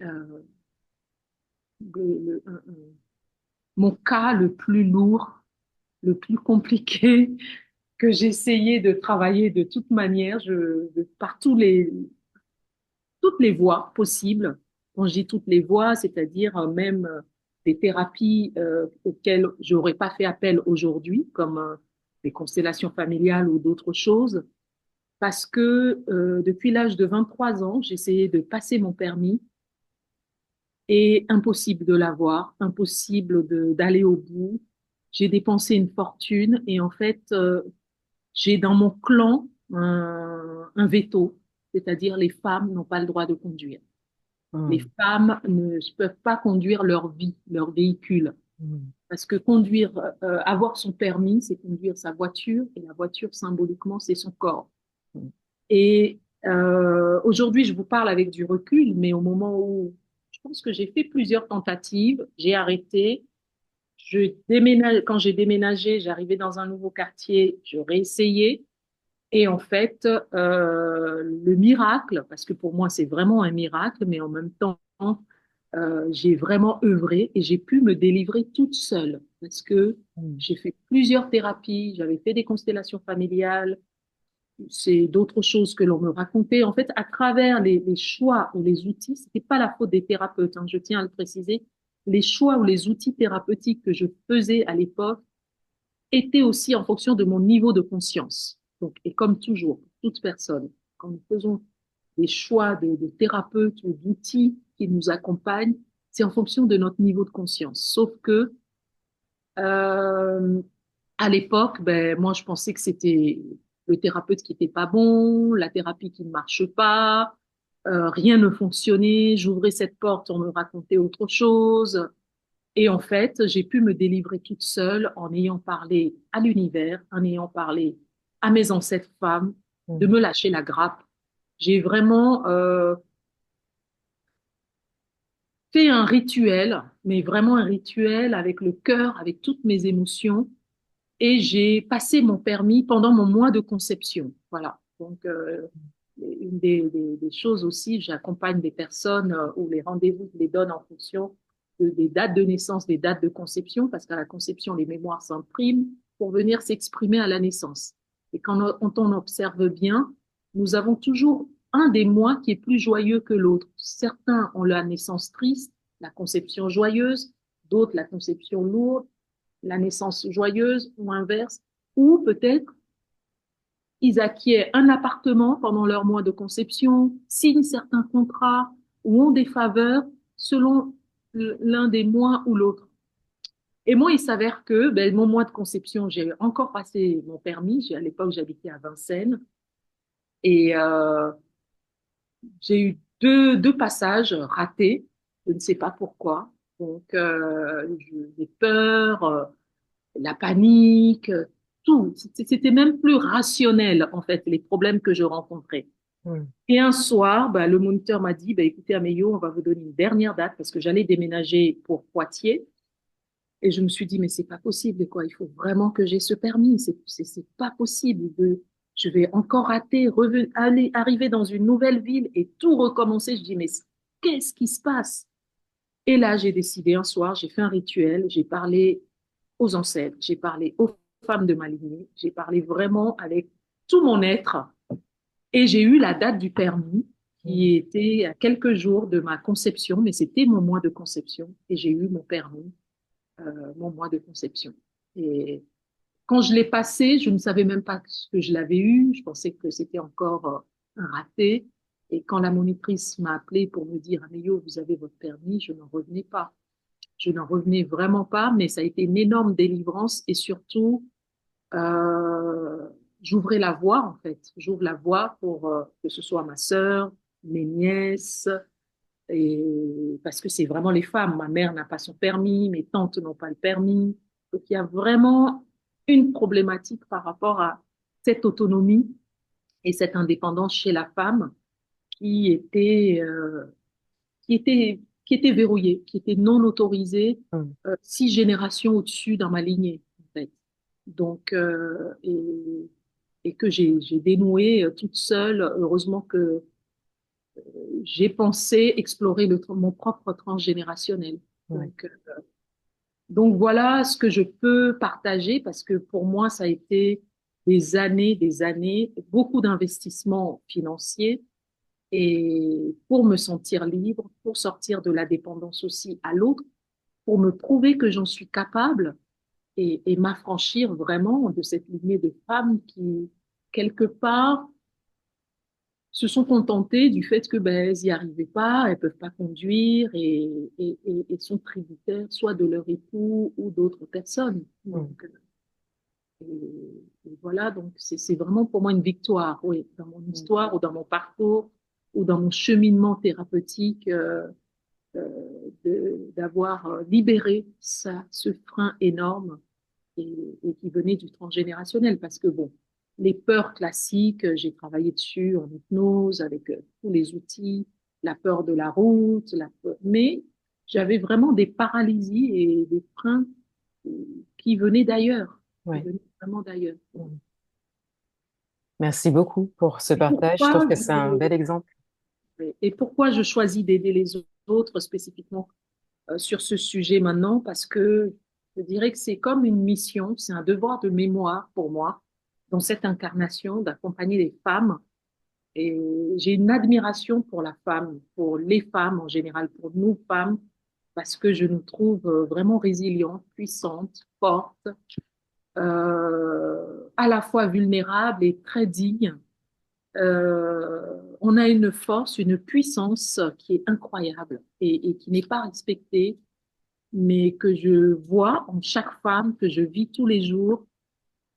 B: mon cas le plus lourd, le plus compliqué que j'essayais de travailler de toute manière, par toutes les voies possibles. Quand je dis toutes les voies, c'est-à-dire même des thérapies auxquelles j'aurais pas fait appel aujourd'hui, comme les constellations familiales ou d'autres choses, parce que depuis l'âge de 23 ans, j'essayais de passer mon permis et impossible de l'avoir, impossible d'aller au bout. J'ai dépensé une fortune et en fait, j'ai dans mon clan un veto, c'est-à-dire les femmes n'ont pas le droit de conduire. Les
A: Mhm.
B: femmes ne peuvent pas conduire leur vie, leur véhicule.
A: Mhm.
B: Parce que conduire, avoir son permis, c'est conduire sa voiture, et la voiture, symboliquement, c'est son corps. Et aujourd'hui, je vous parle avec du recul, mais au moment où je pense que j'ai fait plusieurs tentatives, j'ai arrêté. Quand j'ai déménagé, j'arrivais dans un nouveau quartier, je réessayais. Et en fait, le miracle, parce que pour moi c'est vraiment un miracle, mais en même temps, j'ai vraiment œuvré et j'ai pu me délivrer toute seule parce que
A: Mhm.
B: j'ai fait plusieurs thérapies, j'avais fait des constellations familiales, c'est d'autres choses que l'on me racontait. En fait, à travers les choix ou les outils, c'était pas la faute des thérapeutes, hein, je tiens à le préciser, les choix ou les outils thérapeutiques que je faisais à l'époque étaient aussi en fonction de mon niveau de conscience. Donc, et comme toujours, toute personne, quand nous faisons des choix de thérapeutes ou d'outils qui nous accompagnent, c'est en fonction de notre niveau de conscience. Sauf que euh, à l'époque, ben moi je pensais que c'était le thérapeute qui était pas bon, la thérapie qui ne marche pas, rien ne fonctionnait. J'ouvrais cette porte, on me racontait autre chose. Et en fait, j'ai pu me délivrer toute seule en ayant parlé à l'univers, en ayant parlé à mes ancêtres femmes, de
A: Mm.
B: me lâcher la grappe. J'ai vraiment fait un rituel, mais vraiment un rituel avec le cœur, avec toutes mes émotions. Et j'ai passé mon permis pendant mon mois de conception. Voilà. Donc, une des choses aussi, j'accompagne des personnes où les rendez-vous, je les donne en fonction des dates de naissance, des dates de conception, parce qu'à la conception, les mémoires s'impriment pour venir s'exprimer à la naissance. Et quand on observe bien, nous avons toujours un des mois qui est plus joyeux que l'autre. Certains ont la naissance triste, la conception joyeuse, d'autres la conception lourde, la naissance joyeuse ou inverse, ou peut-être ils acquièrent un appartement pendant leur mois de conception, signent certains contrats ou ont des faveurs selon l'un des mois ou l'autre. Et moi, il s'avère que ben, mon mois de conception, j'ai encore passé mon permis. À l'époque, j'habitais à Vincennes et j'ai eu deux passages ratés. Je ne sais pas pourquoi. Donc, j'ai peur, la panique, tout. C'était même plus rationnel, en fait, les problèmes que je rencontrais.
A: Mm.
B: Et un soir, bah, le moniteur m'a dit, bah, écoutez, Améio, on va vous donner une dernière date parce que j'allais déménager pour Poitiers. Et je me suis dit, mais c'est pas possible, quoi. Il faut vraiment que j'ai ce permis. C'est pas possible je vais encore rater, arriver dans une nouvelle ville et tout recommencer. Je dis, mais qu'est-ce qui se passe? Et là, j'ai décidé un soir, j'ai fait un rituel, j'ai parlé aux ancêtres, j'ai parlé aux femmes de ma lignée, j'ai parlé vraiment avec tout mon être et j'ai eu la date du permis
A: Mm.
B: qui était à quelques jours de ma conception, mais c'était mon mois de conception et j'ai eu mon permis, mon mois de conception. Et quand je l'ai passé, je ne savais même pas que je l'avais eu, je pensais que c'était encore un raté. Et quand la monitrice m'a appelé pour me dire, Amélie, vous avez votre permis, je n'en revenais pas. Je n'en revenais vraiment pas, mais ça a été une énorme délivrance et surtout, euh, j'ouvrais la voie en fait. J'ouvre la voie pour que ce soit ma sœur, mes nièces, et parce que c'est vraiment les femmes. Ma mère n'a pas son permis, mes tantes n'ont pas le permis. Donc il y a vraiment une problématique par rapport à cette autonomie et cette indépendance chez la femme qui était qui était verrouillée, qui était non autorisée,
A: Mm.
B: 6 générations au-dessus dans ma lignée, en fait. Donc, et que j'ai dénoué toute seule. Heureusement que j'ai pensé explorer mon propre transgénérationnel.
A: Ouais.
B: Donc voilà ce que je peux partager parce que pour moi, ça a été des années, beaucoup d'investissements financiers et pour me sentir libre, pour sortir de la dépendance aussi à l'autre, pour me prouver que j'en suis capable et m'affranchir vraiment de cette lignée de femmes qui, quelque part, se sont contentées du fait que ben, elles n'y arrivaient pas, elles peuvent pas conduire et sont tributaires soit de leur époux ou d'autres personnes.
A: Mm.
B: Donc, et voilà, donc c'est vraiment pour moi une victoire, oui, dans mon
A: Mm.
B: histoire ou dans mon parcours ou dans mon cheminement thérapeutique. D'avoir libéré ça, ce frein énorme et qui venait du transgénérationnel. Parce que bon, les peurs classiques, j'ai travaillé dessus en hypnose avec tous les outils, la peur de la route, mais j'avais vraiment des paralysies et des freins euh, qui venaient d'ailleurs, qui
A: Ouais.
B: venaient vraiment d'ailleurs.
A: Mm. Merci beaucoup pour ce
B: Et
A: partage. Je trouve
B: pourquoi
A: que c'est un bel exemple.
B: et pourquoi je choisis d'aider les autres spécifiquement sur ce sujet maintenant parce que je dirais que c'est comme une mission, c'est un devoir de mémoire pour moi dans cette incarnation d'accompagner les femmes. Et j'ai une admiration pour la femme, pour les femmes en général, pour nous femmes, parce que je nous trouve vraiment résilientes, puissantes, fortes, à la fois vulnérables et très dignes. On a une force, une puissance qui est incroyable et qui n'est pas respectée, mais que je vois en chaque femme, que je vis tous les jours.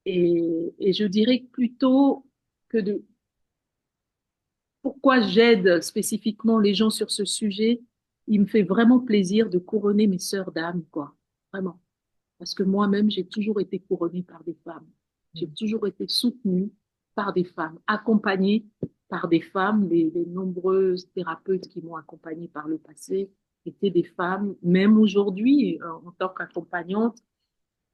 B: Et je dirais que plutôt que de pourquoi j'aide spécifiquement les gens sur ce sujet, il me fait vraiment plaisir de couronner mes sœurs d'âme, quoi. Vraiment. Parce que moi-même, j'ai toujours été couronnée par des femmes. J'ai toujours été soutenue par des femmes, accompagnée par des femmes. Les nombreuses thérapeutes qui m'ont accompagnée par le passé étaient des femmes. Même aujourd'hui, en tant qu'accompagnante,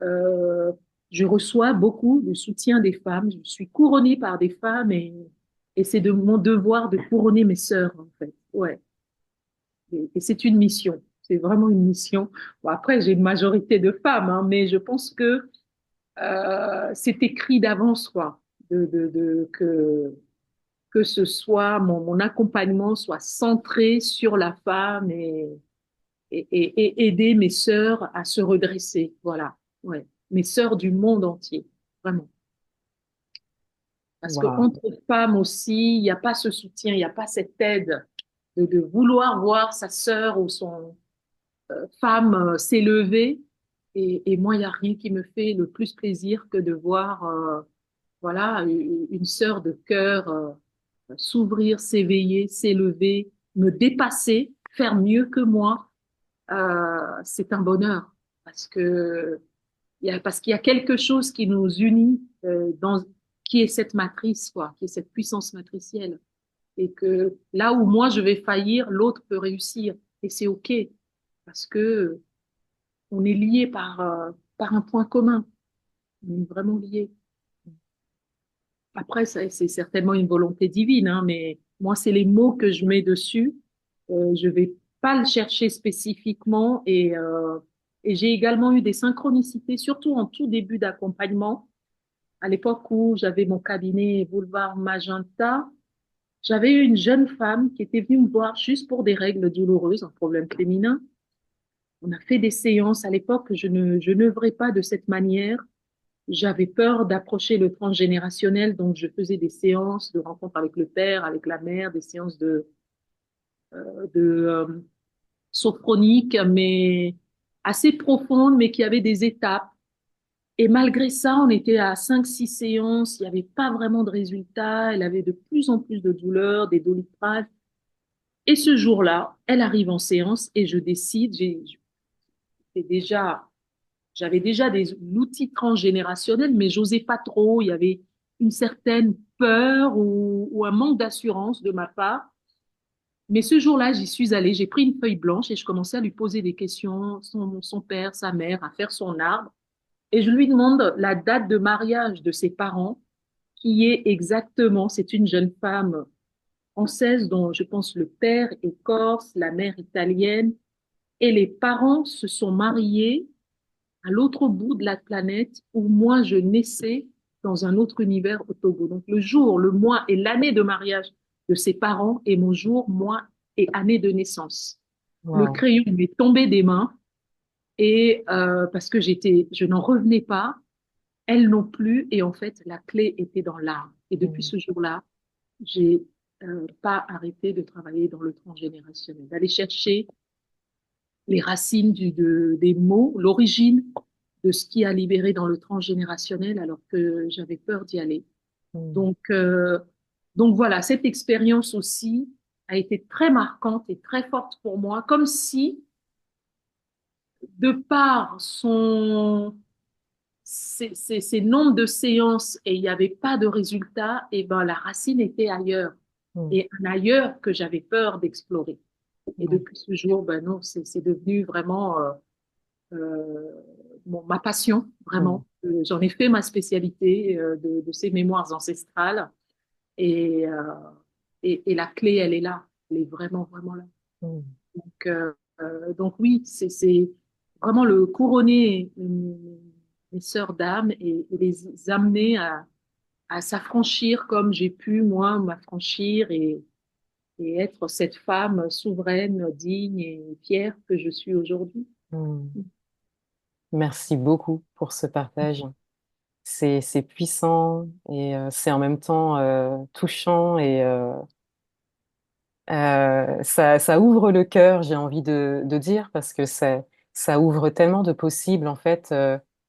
B: euh, je reçois beaucoup de soutien des femmes. Je suis couronnée par des femmes et c'est de mon devoir de couronner mes sœurs, en fait. Ouais. Et c'est une mission. C'est vraiment une mission. Bon, après, j'ai une majorité de femmes, hein, mais je pense que c'est écrit d'avance, quoi, que ce soit mon accompagnement soit centré sur la femme et aider mes sœurs à se redresser. Voilà, ouais, mes sœurs du monde entier, vraiment. Parce que
A: Waouh.
B: entre femmes aussi, il n'y a pas ce soutien, il n'y a pas cette aide de vouloir voir sa sœur ou son femme s'élever. Et moi, il n'y a rien qui me fait le plus plaisir que de voir voilà, une sœur de cœur s'ouvrir, s'éveiller, s'élever, me dépasser, faire mieux que moi. C'est un bonheur parce qu'il y a quelque chose qui nous unit qui est cette matrice, quoi, qui est cette puissance matricielle. Et que là où moi je vais faillir, l'autre peut réussir. Et c'est OK parce que on est liés par un point commun. On est vraiment liés. Après, c'est certainement une volonté divine, hein, mais moi, c'est les mots que je mets dessus. Je vais pas le chercher spécifiquement et j'ai également eu des synchronicités, surtout en tout début d'accompagnement. À l'époque où j'avais mon cabinet Boulevard Magenta, j'avais eu une jeune femme qui était venue me voir juste pour des règles douloureuses, un problème féminin. On a fait des séances. À l'époque, je n'œuvrais pas de cette manière. J'avais peur d'approcher le transgénérationnel, donc je faisais des séances de rencontres avec le père, avec la mère, des séances de sophronique, mais assez profondes, mais qui avaient des étapes. Et malgré ça, on était à 5, 6 séances, il n'y avait pas vraiment de résultats, elle avait de plus en plus de douleurs, des doliprane. Et ce jour-là, elle arrive en séance et je décide, j'ai déjà j'avais déjà des outils transgénérationnels, mais j'osais pas trop. Il y avait une certaine peur ou un manque d'assurance de ma part. Mais ce jour-là, j'y suis allée, j'ai pris une feuille blanche et je commençais à lui poser des questions, son père, sa mère, à faire son arbre. Et je lui demande la date de mariage de ses parents, qui est exactement, c'est une jeune femme française dont je pense le père est corse, la mère italienne, et les parents se sont mariés à l'autre bout de la planète où moi je naissais dans un autre univers au Togo. Donc le jour, le mois et l'année de mariage de ses parents et mon jour, mois et année de naissance. Le
A: Waouh.
B: crayon m'est tombé des mains et parce que je n'en revenais pas, elles non plus et en fait la clé était dans l'arbre. Et depuis
A: Mm.
B: ce jour-là, j'ai pas arrêté de travailler dans le transgénérationnel, d'aller chercher les racines des mots, l'origine de ce qui a libéré dans le transgénérationnel alors que j'avais peur d'y aller.
A: Mm.
B: Donc, euh, donc voilà, cette expérience aussi a été très marquante et très forte pour moi, comme si, de par ses nombres de séances et il n'y avait pas de résultat, et ben la racine était ailleurs
A: Mm.
B: et un ailleurs que j'avais peur d'explorer. Et
A: Ouais.
B: depuis ce jour, ben non, c'est devenu vraiment ma passion,
A: Mm.
B: vraiment. J'en ai fait ma spécialité de ces mémoires ancestrales et, euh, et la clé, elle est là. Elle est vraiment, vraiment là.
A: Mm.
B: Donc oui, c'est vraiment le couronner mes sœurs d'âme et les amener à s'affranchir comme j'ai pu, moi, m'affranchir et être cette femme souveraine, digne et fière que je suis aujourd'hui.
A: Hmm. Merci beaucoup pour ce partage. C'est puissant et c'est en même temps touchant et ça ouvre le cœur, j'ai envie de dire, parce que ça ouvre tellement de possibles, en fait,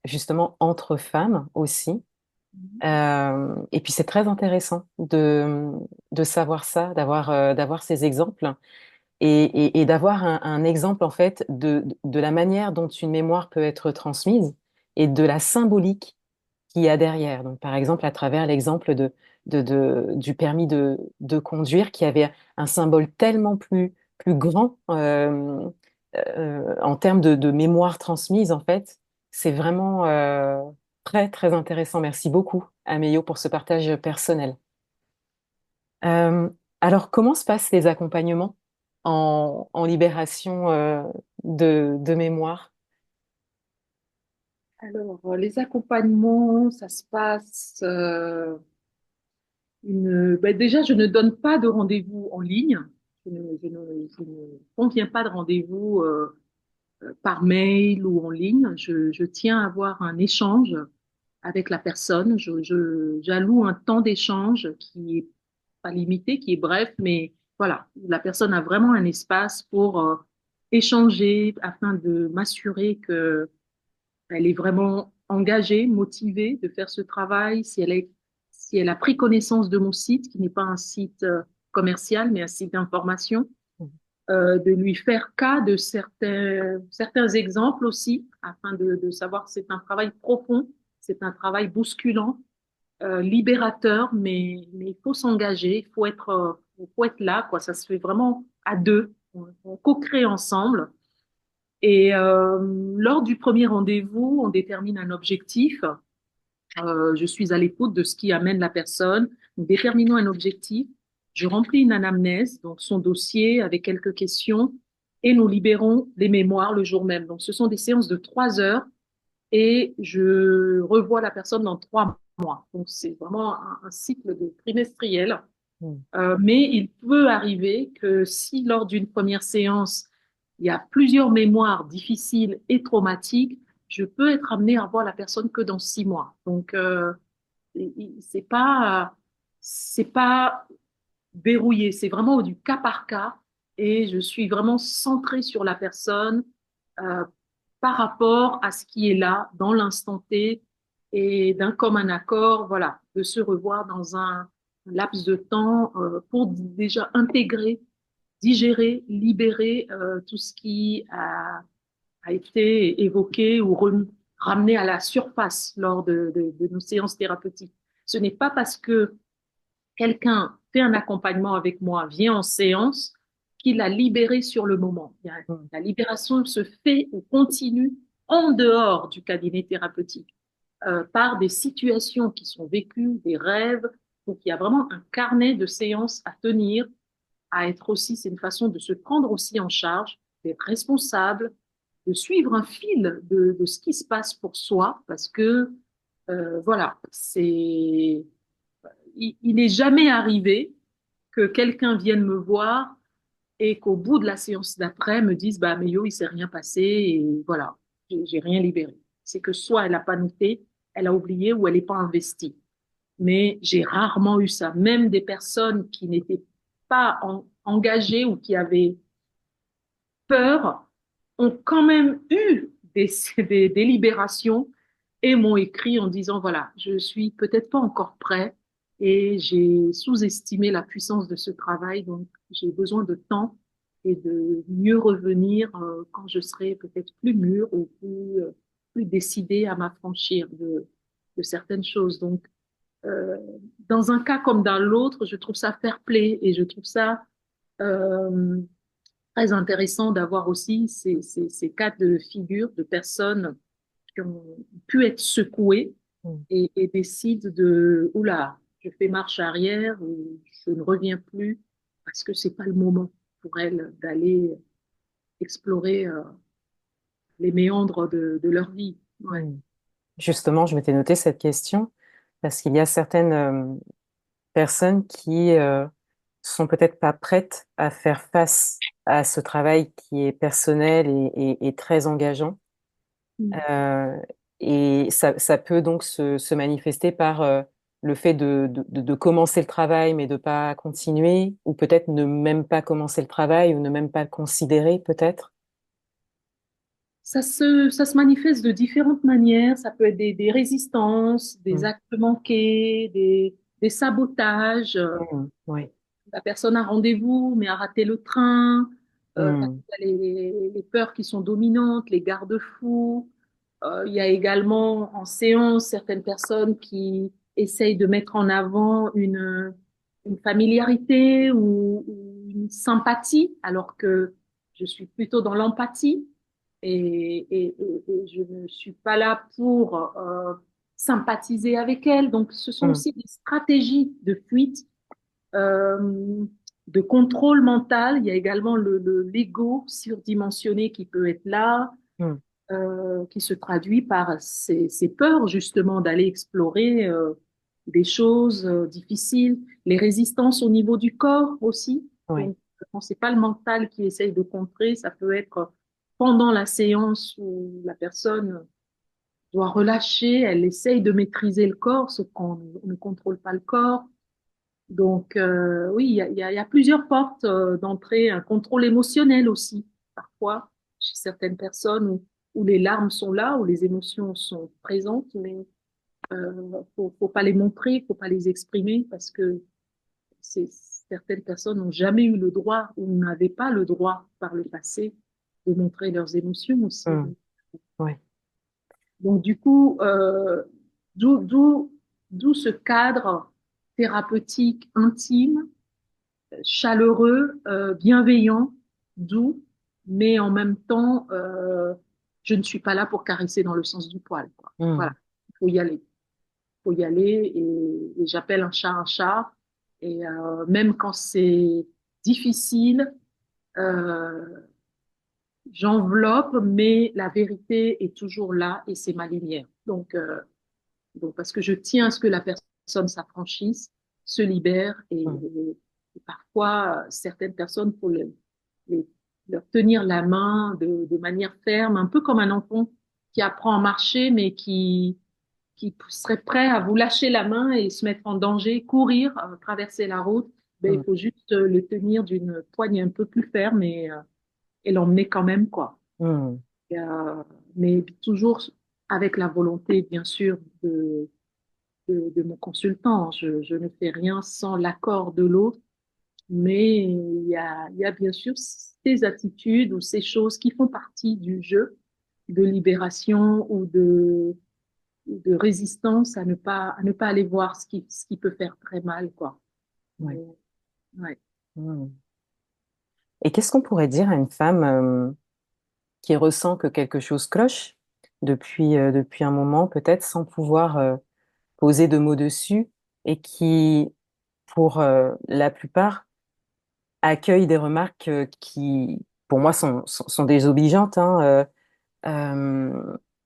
A: justement, entre femmes aussi. Et puis c'est très intéressant de savoir ça, d'avoir ces exemples et d'avoir un exemple en fait de la manière dont une mémoire peut être transmise et de la symbolique qu'il y a derrière. Donc par exemple à travers l'exemple du permis de conduire qui avait un symbole tellement plus grand en termes de mémoire transmise en fait, c'est vraiment très intéressant. Merci beaucoup, Améio, pour ce partage personnel. Euh, alors, comment se passent les accompagnements en libération de mémoire?
B: Alors, les accompagnements, ça se passe ben déjà, je ne donne pas de rendez-vous en ligne. Je ne conviens pas de rendez-vous par mail ou en ligne. Je tiens à avoir un échange avec la personne. J'alloue un temps d'échange qui est pas limité, qui est bref, mais voilà, la personne a vraiment un espace pour échanger afin de m'assurer que elle est vraiment engagée, motivée de faire ce travail. Si elle a pris connaissance de mon site, qui n'est pas un site commercial, mais un site d'information, de lui faire cas de certains exemples aussi, afin de savoir que c'est un travail profond, c'est un travail bousculant, libérateur, mais il faut s'engager, faut être là, quoi. Ça se fait vraiment à deux. On co-crée ensemble. Et lors du premier rendez-vous, on détermine un objectif. Je suis à l'écoute de ce qui amène la personne. Nous déterminons un objectif. Je remplis une anamnèse, donc son dossier avec quelques questions, et nous libérons les mémoires le jour même. Donc, ce sont des séances de 3 heures et je revois la personne dans 3 mois. Donc, c'est vraiment un cycle de trimestriel.
A: Mm.
B: Mais il peut arriver que si lors d'une première séance, il y a plusieurs mémoires difficiles et traumatiques, je peux être amenée à voir la personne que dans 6 mois. Donc, c'est pas verrouillé, c'est vraiment du cas par cas et je suis vraiment centrée sur la personne euh, par rapport à ce qui est là dans l'instant T et d'un commun accord, voilà, de se revoir dans un laps de temps pour déjà intégrer, digérer, libérer tout ce qui a été évoqué ou ramené à la surface lors de nos séances thérapeutiques. Ce n'est pas parce que quelqu'un fait un accompagnement avec moi, vient en séance, qu'il a libéré sur le moment.
A: Mm.
B: La libération se fait ou continue en dehors du cabinet thérapeutique, par des situations qui sont vécues, des rêves. Donc, il y a vraiment un carnet de séances à tenir, à être aussi, c'est une façon de se prendre aussi en charge, d'être responsable, de suivre un fil de ce qui se passe pour soi, parce que, voilà, il n'est jamais arrivé que quelqu'un vienne me voir et qu'au bout de la séance d'après me dise bah mais yo il s'est rien passé et voilà j'ai rien libéré. C'est que soit elle n'a pas noté, elle a oublié ou elle n'est pas investie. Mais j'ai rarement eu ça. Même des personnes qui n'étaient pas engagées ou qui avaient peur ont quand même eu des libérations et m'ont écrit en disant, voilà, je suis peut-être pas encore prêt et j'ai sous-estimé la puissance de ce travail, donc j'ai besoin de temps et de mieux revenir quand je serai peut-être plus mûre ou plus décidée à m'affranchir de certaines choses. Donc, euh, dans un cas comme dans l'autre, je trouve ça fair play et je trouve ça euh, très intéressant d'avoir aussi ces cas de figure de personnes qui ont pu être secouées
A: Mm.
B: et décident de, oula, je fais marche arrière ou je ne reviens plus parce que c'est pas le moment pour elles d'aller explorer les méandres de leur vie. Ouais.
A: Mm. Justement, je m'étais noté cette question parce qu'il y a certaines personnes qui sont peut-être pas prêtes à faire face à ce travail qui est personnel et très engageant.
B: Mm.
A: Euh, et ça peut donc se manifester par le fait de commencer le travail mais de pas continuer, ou peut-être ne même pas commencer le travail ou ne même pas le considérer peut-être.
B: Ça se manifeste de différentes manières. Ça peut être des résistances, des
A: Mm.
B: actes manqués, des sabotages.
A: Mm. Oui.
B: La personne a rendez-vous, mais a raté le train. Parce
A: Mm.
B: qu'il y a les peurs qui sont dominantes, les garde-fous. Il y a également en séance certaines personnes qui essayent de mettre en avant une familiarité ou une sympathie, alors que je suis plutôt dans l'empathie et je ne suis pas là pour sympathiser avec elle. Donc, ce sont
A: Mm.
B: aussi des stratégies de fuite, euh, de contrôle mental. Il y a également l'ego surdimensionné qui peut être là,
A: Mm.
B: qui se traduit par ces peurs justement d'aller explorer des choses difficiles, les résistances au niveau du corps aussi.
A: Oui.
B: Donc, quand c'est pas le mental qui essaye de contrer, ça peut être pendant la séance où la personne doit relâcher, elle essaye de maîtriser le corps, sauf qu'on ne contrôle pas le corps. Donc, oui, il y a plusieurs portes d'entrée, un contrôle émotionnel aussi, parfois, chez certaines personnes où les larmes sont là, où les émotions sont présentes, mais faut pas les montrer, faut pas les exprimer parce que certaines personnes n'ont jamais eu le droit ou n'avaient pas le droit par le passé de montrer leurs émotions aussi.
A: Mm. Oui.
B: Donc, du coup, d'où, d'où, d'où ce cadre thérapeutique intime, chaleureux, bienveillant, doux, mais en même temps, je ne suis pas là pour caresser dans le sens du poil, quoi. Voilà,
A: Mm.
B: il faut y aller. Il faut y aller et j'appelle un chat un chat. Et même quand c'est difficile, euh, j'enveloppe, mais la vérité est toujours là et c'est ma lumière. Donc, parce que je tiens à ce que la personne s'affranchisse, se libère
A: Mm.
B: et parfois, certaines personnes, faut les- leur tenir la main de manière ferme, un peu comme un enfant qui apprend à marcher, mais qui serait prêt à vous lâcher la main et se mettre en danger, courir, traverser la route. Ben, il
A: Mm.
B: faut juste le tenir d'une poigne un peu plus ferme et l'emmener quand même, quoi.
A: Mm.
B: Et, mais toujours avec la volonté, bien sûr, de mon consultant. Je ne fais rien sans l'accord de l'autre, mais il y a bien sûr ces attitudes ou ces choses qui font partie du jeu de libération ou de résistance à ne pas aller voir ce qui peut faire très mal, quoi.
A: Oui.
B: Mais, ouais.
A: Mm. Et qu'est-ce qu'on pourrait dire à une femme qui ressent que quelque chose cloche depuis un moment, peut-être sans pouvoir poser de mots dessus, et qui, pour la plupart, accueille des remarques qui, pour moi, sont désobligeantes, hein,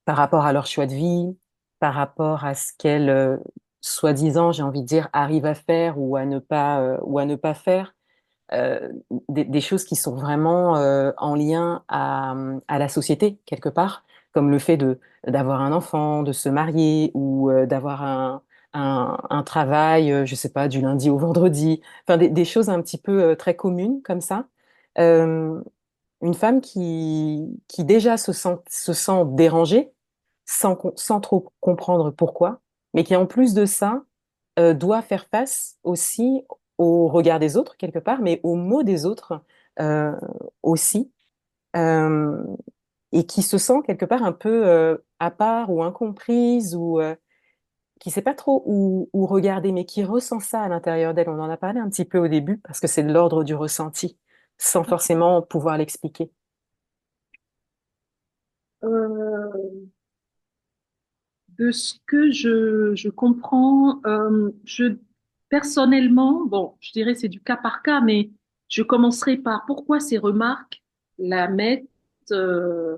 A: par rapport à leur choix de vie, par rapport à ce qu'elles, soi-disant, j'ai envie de dire, arrivent à faire ou à ne pas faire, euh, des choses qui sont vraiment en lien à la société, quelque part, comme le fait d'avoir un enfant, de se marier ou d'avoir un travail, je sais pas, du lundi au vendredi, enfin des choses un petit peu très communes comme ça. Euh, une femme qui déjà se sent dérangée, sans trop comprendre pourquoi, mais qui en plus de ça doit faire face aussi au regard des autres quelque part, mais aux mots des autres euh, aussi, euh, et qui se sent quelque part un peu à part ou incomprise ou qui sait pas trop où regarder, mais qui ressent ça à l'intérieur d'elle. On en a parlé un petit peu au début parce que c'est de l'ordre du ressenti, sans forcément pouvoir l'expliquer.
B: Euh, de ce que je comprends, personnellement, bon, je dirais c'est du cas par cas, mais je commencerai par pourquoi ces remarques la mettent, euh,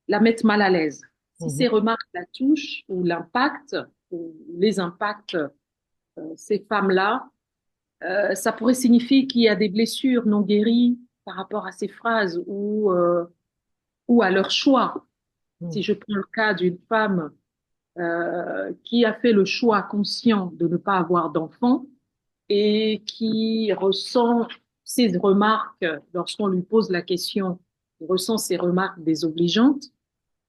B: la mettent mal à l'aise. Si ces
A: Mhm.
B: remarques la touchent ou l'impactent, ou les impactent, ces femmes-là, Ça pourrait signifier qu'il y a des blessures non guéries par rapport à ces phrases ou à leur choix. Si
A: Mm.
B: je prends le cas d'une femme qui a fait le choix conscient de ne pas avoir d'enfant et qui ressent ces remarques lorsqu'on lui pose la question, il ressent ces remarques désobligeantes,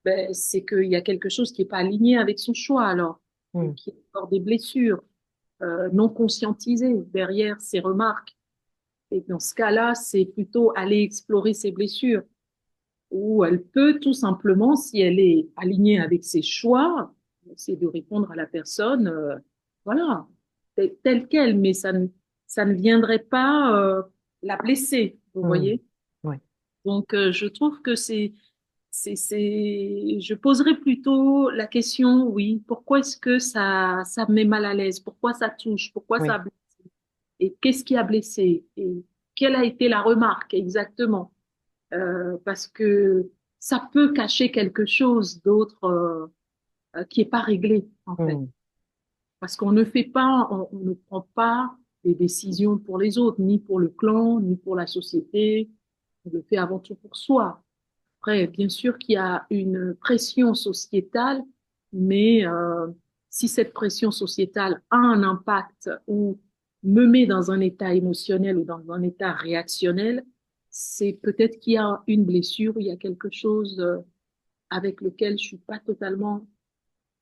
B: ben, c'est qu'il y a quelque chose qui n'est pas aligné avec son choix alors, et
A: Mm.
B: qui a encore des blessures non conscientisées derrière ces remarques. Et dans ce cas-là, c'est plutôt aller explorer ses blessures, où elle peut tout simplement, si elle est alignée avec ses choix, essayer de répondre à la personne, voilà, telle qu'elle, mais ça ne viendrait pas la blesser, vous
A: Mm.
B: voyez.
A: Ouais.
B: Donc, je trouve que je poserais plutôt la question, oui, pourquoi est-ce que ça me met mal à l'aise? Pourquoi ça touche? Pourquoi ça
A: Oui.
B: blesse? Et qu'est-ce qui a blessé? Et quelle a été la remarque exactement? Parce que ça peut cacher quelque chose d'autre qui est pas réglé, en fait.
A: Mm.
B: Parce qu'on ne fait pas, on ne prend pas des décisions pour les autres, ni pour le clan, ni pour la société. On le fait avant tout pour soi. Après, bien sûr qu'il y a une pression sociétale, mais si cette pression sociétale a un impact ou me met dans un état émotionnel ou dans un état réactionnel, c'est peut-être qu'il y a une blessure, il y a quelque chose avec lequel je suis pas totalement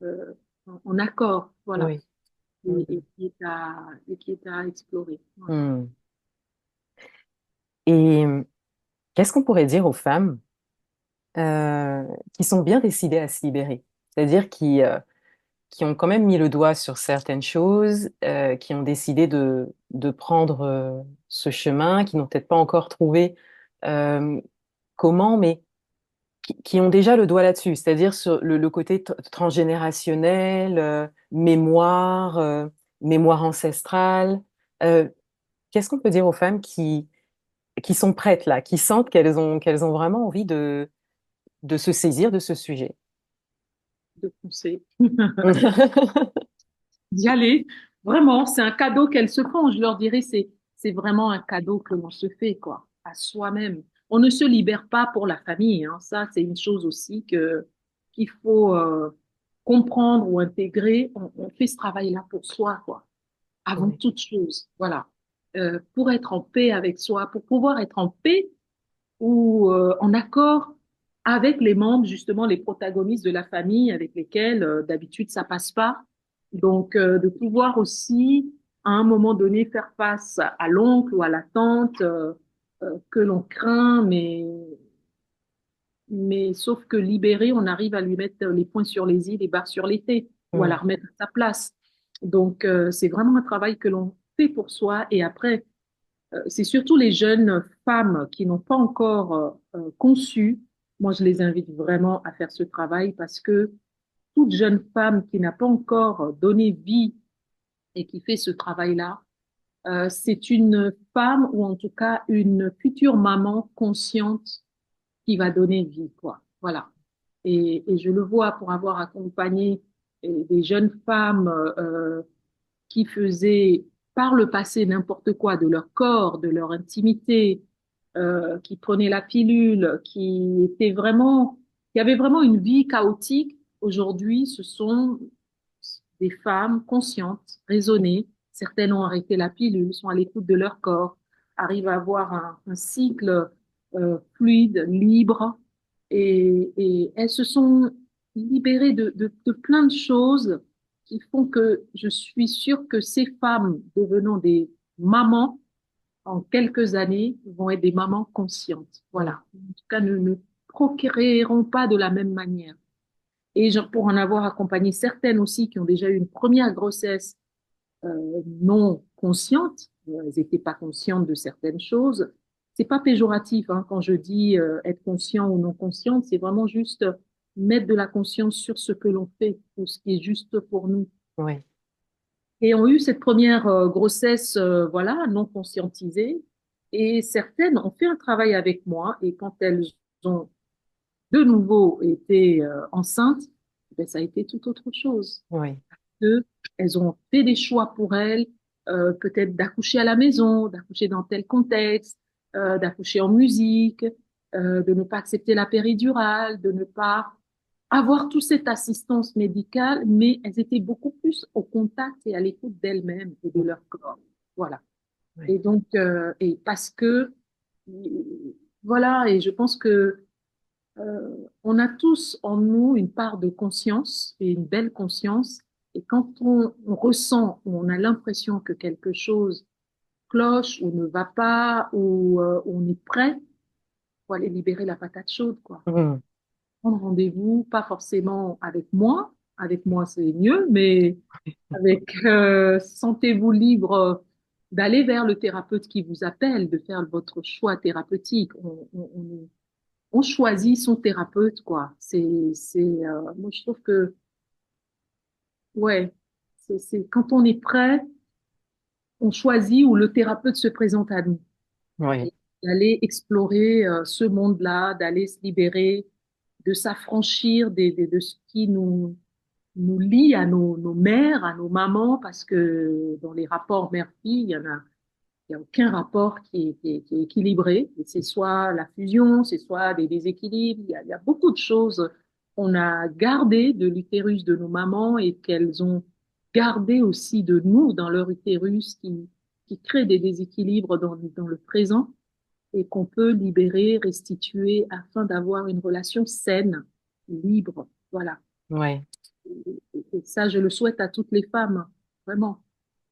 B: euh, en accord, voilà,
A: Oui. Mm.
B: et qui est à explorer. Voilà.
A: Mm. Et qu'est-ce qu'on pourrait dire aux femmes euh, qui sont bien décidées à se libérer? C'est-à-dire qui ont quand même mis le doigt sur certaines choses, qui ont décidé de prendre ce chemin, qui n'ont peut-être pas encore trouvé euh, comment, mais qui ont déjà le doigt là-dessus, c'est-à-dire sur le côté transgénérationnel, mémoire, mémoire ancestrale. Euh, Qu'est-ce qu'on peut dire aux femmes qui sont prêtes là, qui sentent qu'elles ont vraiment envie de se saisir de ce sujet?
B: De penser. D'y aller. Vraiment, c'est un cadeau qu'elles se font. Je leur dirais, c'est vraiment un cadeau que l'on se fait, quoi, à soi-même. On ne se libère pas pour la famille, hein. Ça, c'est une chose aussi qu'il faut comprendre ou intégrer. On fait ce travail-là pour soi, quoi, avant
A: Oui,
B: toute chose. Voilà. Pour être en paix avec soi, pour pouvoir être en paix ou en accord avec les membres, justement, les protagonistes de la famille avec lesquels d'habitude ça passe pas. Donc, de pouvoir aussi, à un moment donné, faire face à l'oncle ou à la tante que l'on craint, mais sauf que libéré, on arrive à lui mettre les points sur les i, les barres sur les t, ou à la
A: mm,
B: remettre à sa place. Donc, c'est vraiment un travail que l'on fait pour soi. Et après, c'est surtout les jeunes femmes qui n'ont pas encore conçu. Moi, je les invite vraiment à faire ce travail parce que toute jeune femme qui n'a pas encore donné vie et qui fait ce travail-là, c'est une femme ou en tout cas une future maman consciente qui va donner vie, quoi. Voilà. Et je le vois pour avoir accompagné des jeunes femmes qui faisaient par le passé n'importe quoi de leur corps, de leur intimité, qui prenaient la pilule, qui avaient vraiment une vie chaotique. Aujourd'hui, ce sont des femmes conscientes, raisonnées. Certaines ont arrêté la pilule, sont à l'écoute de leur corps, arrivent à avoir un cycle fluide, libre, et elles se sont libérées de plein de choses qui font que je suis sûre que ces femmes devenant des mamans en quelques années vont être des mamans conscientes.
A: mm,
B: Voilà. En tout cas, ne procréeront pas de la même manière. Et pour en avoir accompagné certaines aussi qui ont déjà eu une première grossesse non consciente, elles n'étaient pas conscientes de certaines choses. C'est pas péjoratif hein, quand je dis être conscient ou non consciente, c'est vraiment juste mettre de la conscience sur ce que l'on fait ou ce qui est juste pour nous
A: oui,
B: et ont eu cette première grossesse, voilà, non conscientisée. Et certaines ont fait un travail avec moi et quand elles ont de nouveau été enceintes, ben, ça a été tout autre chose.
A: oui.
B: Que elles ont fait des choix pour elles, peut-être d'accoucher à la maison, d'accoucher dans tel contexte, d'accoucher en musique, de ne pas accepter la péridurale, de ne pas avoir toute cette assistance médicale, mais elles étaient beaucoup plus au contact et à l'écoute d'elles-mêmes et de leur corps. Voilà.
A: Ouais.
B: Et donc, et parce que, voilà, et je pense que on a tous en nous une part de conscience et une belle conscience. Et quand on ressent ou on a l'impression que quelque chose cloche ou ne va pas ou on est prêt, faut aller libérer la patate chaude, quoi.
A: Mhm.
B: Prendre rendez-vous, pas forcément avec moi c'est mieux, mais avec sentez-vous libre d'aller vers le thérapeute qui vous appelle, de faire votre choix thérapeutique. On choisit son thérapeute, quoi. Moi je trouve que ouais, c'est quand on est prêt, on choisit où le thérapeute se présente à nous.
A: Ouais.
B: Et d'aller explorer ce monde-là, d'aller se libérer, de s'affranchir de ce qui nous lie à nos mères, à nos mamans, parce que dans les rapports mère-fille, il y a aucun rapport qui est équilibré. Et c'est soit la fusion, c'est soit des déséquilibres. Il y a beaucoup de choses qu'on a gardées de l'utérus de nos mamans et qu'elles ont gardé aussi de nous dans leur utérus qui crée des déséquilibres dans le présent et qu'on peut libérer, restituer afin d'avoir une relation saine, libre. Voilà.
A: Ouais.
B: Et ça, je le souhaite à toutes les femmes, vraiment.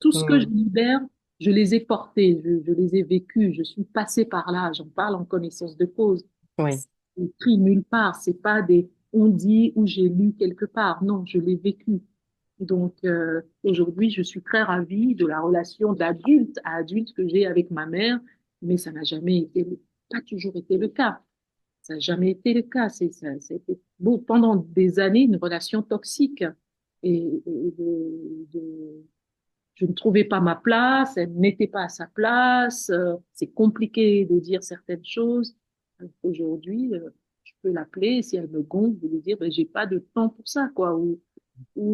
B: Tout ce que je
A: Mhm.
B: libère, je les ai portés, je les ai vécus, je suis passée par là, j'en parle en connaissance de cause.
A: Oui.
B: C'est écrit nulle part, c'est pas des on dit ou j'ai lu quelque part. Non, je l'ai vécu. Donc aujourd'hui, je suis très ravie de la relation d'adulte à adulte que j'ai avec ma mère, mais ça n'a jamais été, pas toujours été le cas. Ça n'a jamais été le cas. C'était bon, pendant des années une relation toxique. Je ne trouvais pas ma place, elle n'était pas à sa place. C'est compliqué de dire certaines choses. Alors aujourd'hui, je peux l'appeler, si elle me gonfle, de lui dire, ben, j'ai pas de temps pour ça, quoi, ou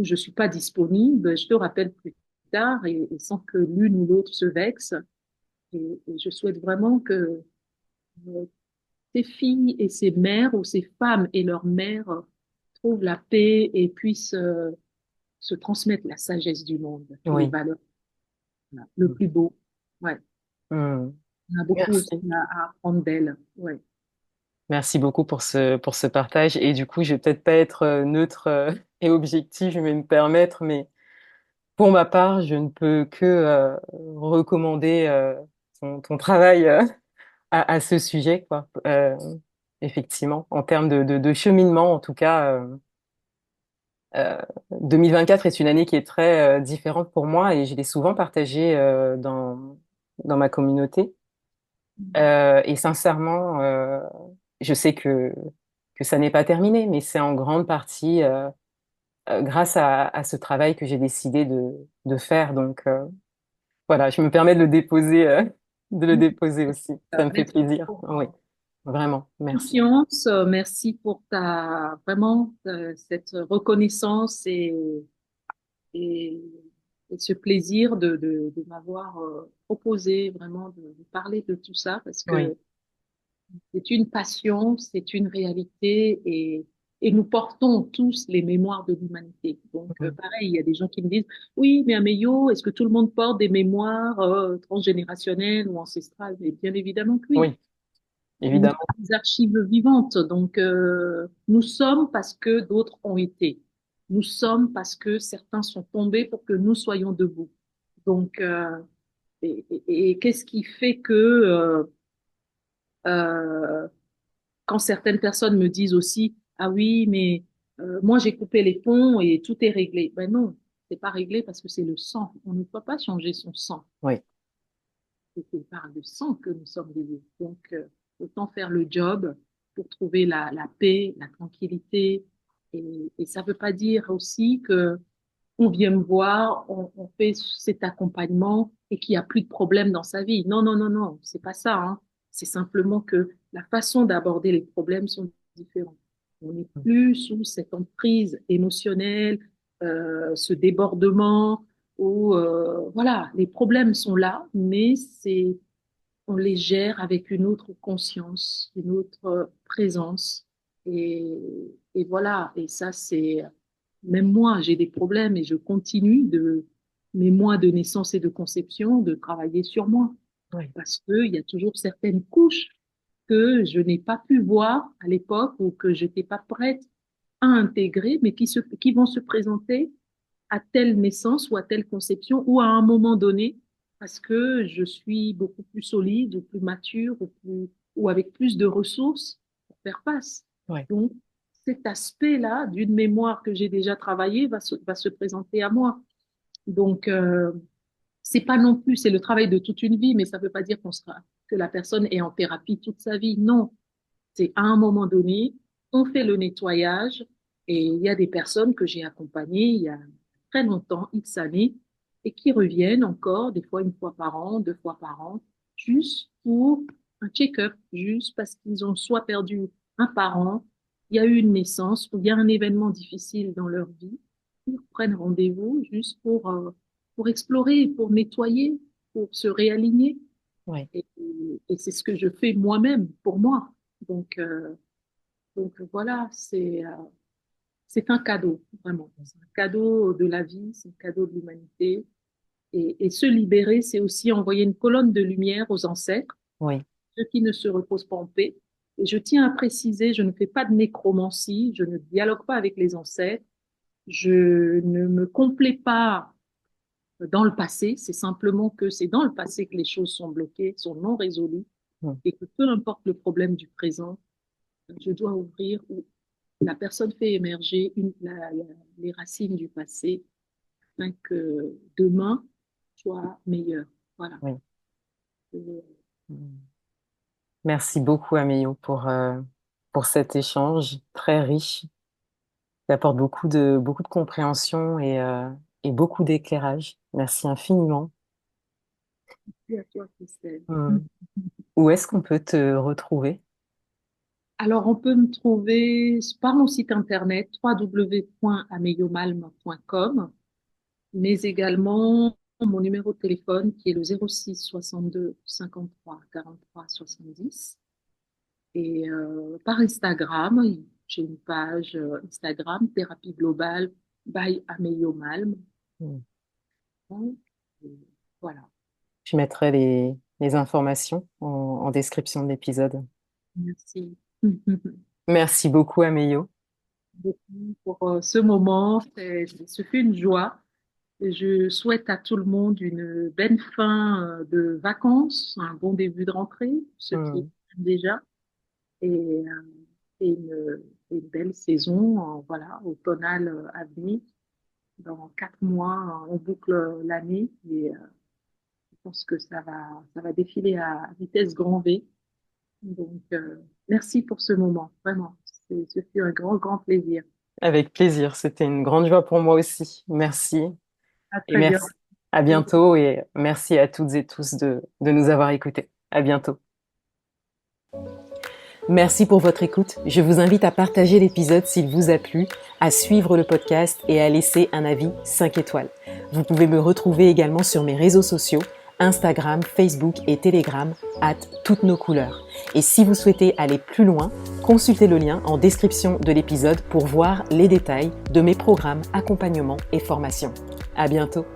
B: je suis pas disponible, je te rappelle plus tard, et sans que l'une ou l'autre se vexe. Et je souhaite vraiment que euh, ces filles et ces mères ou ces femmes et leurs mères trouvent la paix et puissent se transmettre la sagesse du monde, les
A: Oui.
B: valeurs, voilà, le plus beau. Ouais,
A: Mhm.
B: on a beaucoup aussi
A: Merci.
B: à apprendre d'elles. Ouais.
A: Merci beaucoup pour ce partage. Et du coup, je vais peut-être pas être neutre et objective, je vais me permettre, mais pour ma part, je ne peux que recommander ton travail à ce sujet, quoi. Effectivement, en termes de cheminement, en tout cas, 2024 est une année qui est très différente pour moi et je l'ai souvent partagée dans ma communauté. Et sincèrement, je sais que ça n'est pas terminé, mais c'est en grande partie grâce à ce travail que j'ai décidé de faire. Donc voilà, je me permets de le déposer aussi. Ça me fait
B: Merci
A: plaisir.
B: pour
A: Oui, vraiment. Merci.
B: confiance, merci pour vraiment cette reconnaissance et, et ce plaisir de m'avoir proposé vraiment de parler de tout ça parce
A: Oui.
B: que c'est une passion, c'est une réalité et nous portons tous les mémoires de l'humanité. Donc,
A: Mhm.
B: pareil, il y a des gens qui me disent, oui, mais Améyo, est-ce que tout le monde porte des mémoires transgénérationnelles ou ancestrales? Mais bien évidemment que oui.
A: Oui,
B: Nous
A: évidemment.
B: sommes des archives vivantes, donc nous sommes parce que d'autres ont été. Nous sommes parce que certains sont tombés pour que nous soyons debout. Donc, et qu'est-ce qui fait que euh, quand certaines personnes me disent aussi, ah oui, mais moi j'ai coupé les ponts et tout est réglé. Ben non, c'est pas réglé parce que c'est le sang. On ne peut pas changer son sang.
A: Oui.
B: C'est par le sang que nous sommes liés. Donc, autant faire le job pour trouver la paix, la tranquillité. Et ça ne veut pas dire aussi que on vient me voir, on fait cet accompagnement et qu'il n'y a plus de problème dans sa vie. Non, non, non, non, c'est pas ça, hein. C'est simplement que la façon d'aborder les problèmes sont différentes. On n'est plus sous cette emprise émotionnelle, ce débordement où voilà, les problèmes sont là, mais on les gère avec une autre conscience, une autre présence. Et, et voilà, et ça, même moi, j'ai des problèmes et je continue mes mois de naissance et de conception, de travailler sur moi.
A: Oui,
B: Parce qu'il y a toujours certaines couches que je n'ai pas pu voir à l'époque ou que je n'étais pas prête à intégrer, mais qui vont se présenter à telle naissance ou à telle conception ou à un moment donné parce que je suis beaucoup plus solide ou plus mature ou avec plus de ressources pour faire face.
A: oui,
B: Donc, cet aspect-là d'une mémoire que j'ai déjà travaillée va se présenter à moi. Donc, c'est pas non plus, c'est le travail de toute une vie, mais ça veut pas dire que la personne est en thérapie toute sa vie. Non, c'est à un moment donné, on fait le nettoyage et il y a des personnes que j'ai accompagnées il y a très longtemps, X années, et qui reviennent encore, des fois une fois par an, deux fois par an, juste pour un check-up, juste parce qu'ils ont soit perdu un parent, il y a eu une naissance ou il y a un événement difficile dans leur vie. Ils prennent rendez-vous juste pour explorer, pour nettoyer, pour se réaligner.
A: oui,
B: Et, et c'est ce que je fais moi-même pour moi. Donc, voilà, c'est un cadeau, vraiment. C'est un cadeau de la vie, c'est un cadeau de l'humanité. Et se libérer, c'est aussi envoyer une colonne de lumière aux ancêtres,
A: oui,
B: ceux qui ne se reposent pas en paix. Et je tiens à préciser, je ne fais pas de nécromancie, je ne dialogue pas avec les ancêtres, je ne me complais pas dans le passé, c'est simplement que c'est dans le passé que les choses sont bloquées, sont non résolues,
A: oui,
B: et que peu importe le problème du présent, je dois ouvrir où la personne fait émerger les racines du passé afin que demain soit meilleur. Voilà.
A: oui.
B: Euh,
A: Merci beaucoup, Améo, pour cet échange très riche qui apporte beaucoup de compréhension et beaucoup d'éclairage. Merci infiniment.
B: Merci à toi, Christelle.
A: Hmm. Où est-ce qu'on peut te retrouver?
B: Alors, on peut me trouver par mon site internet www.ameyomalm.com, mais également mon numéro de téléphone qui est le 06 62 53 43 70. Et par Instagram, j'ai une page Instagram, Thérapie Globale by Ameyo Malm.
A: Hmm.
B: Et voilà.
A: Je mettrai les informations en description de l'épisode.
B: Merci
A: Merci beaucoup, Améo.
B: beaucoup pour ce moment. Ce fut une joie. Et je souhaite à tout le monde une belle fin de vacances, un bon début de rentrée, ceux qui
A: Hmm.
B: aiment déjà, et, et une belle saison, voilà, automnale à venir. Dans 4 mois, on boucle l'année et je pense que ça va défiler à vitesse grand V. Donc, merci pour ce moment, vraiment. Ce fut un grand, grand plaisir.
A: Avec plaisir. C'était une grande joie pour moi aussi. Merci.
B: À
A: Et
B: très
A: merci.
B: bientôt.
A: À bientôt et merci à toutes et tous de nous avoir écoutés. À bientôt. Merci pour votre écoute. Je vous invite à partager l'épisode s'il vous a plu, à suivre le podcast et à laisser un avis 5 étoiles. Vous pouvez me retrouver également sur mes réseaux sociaux, Instagram, Facebook et Telegram, @toutes nos couleurs. Et si vous souhaitez aller plus loin, consultez le lien en description de l'épisode pour voir les détails de mes programmes, accompagnements et formations. À bientôt.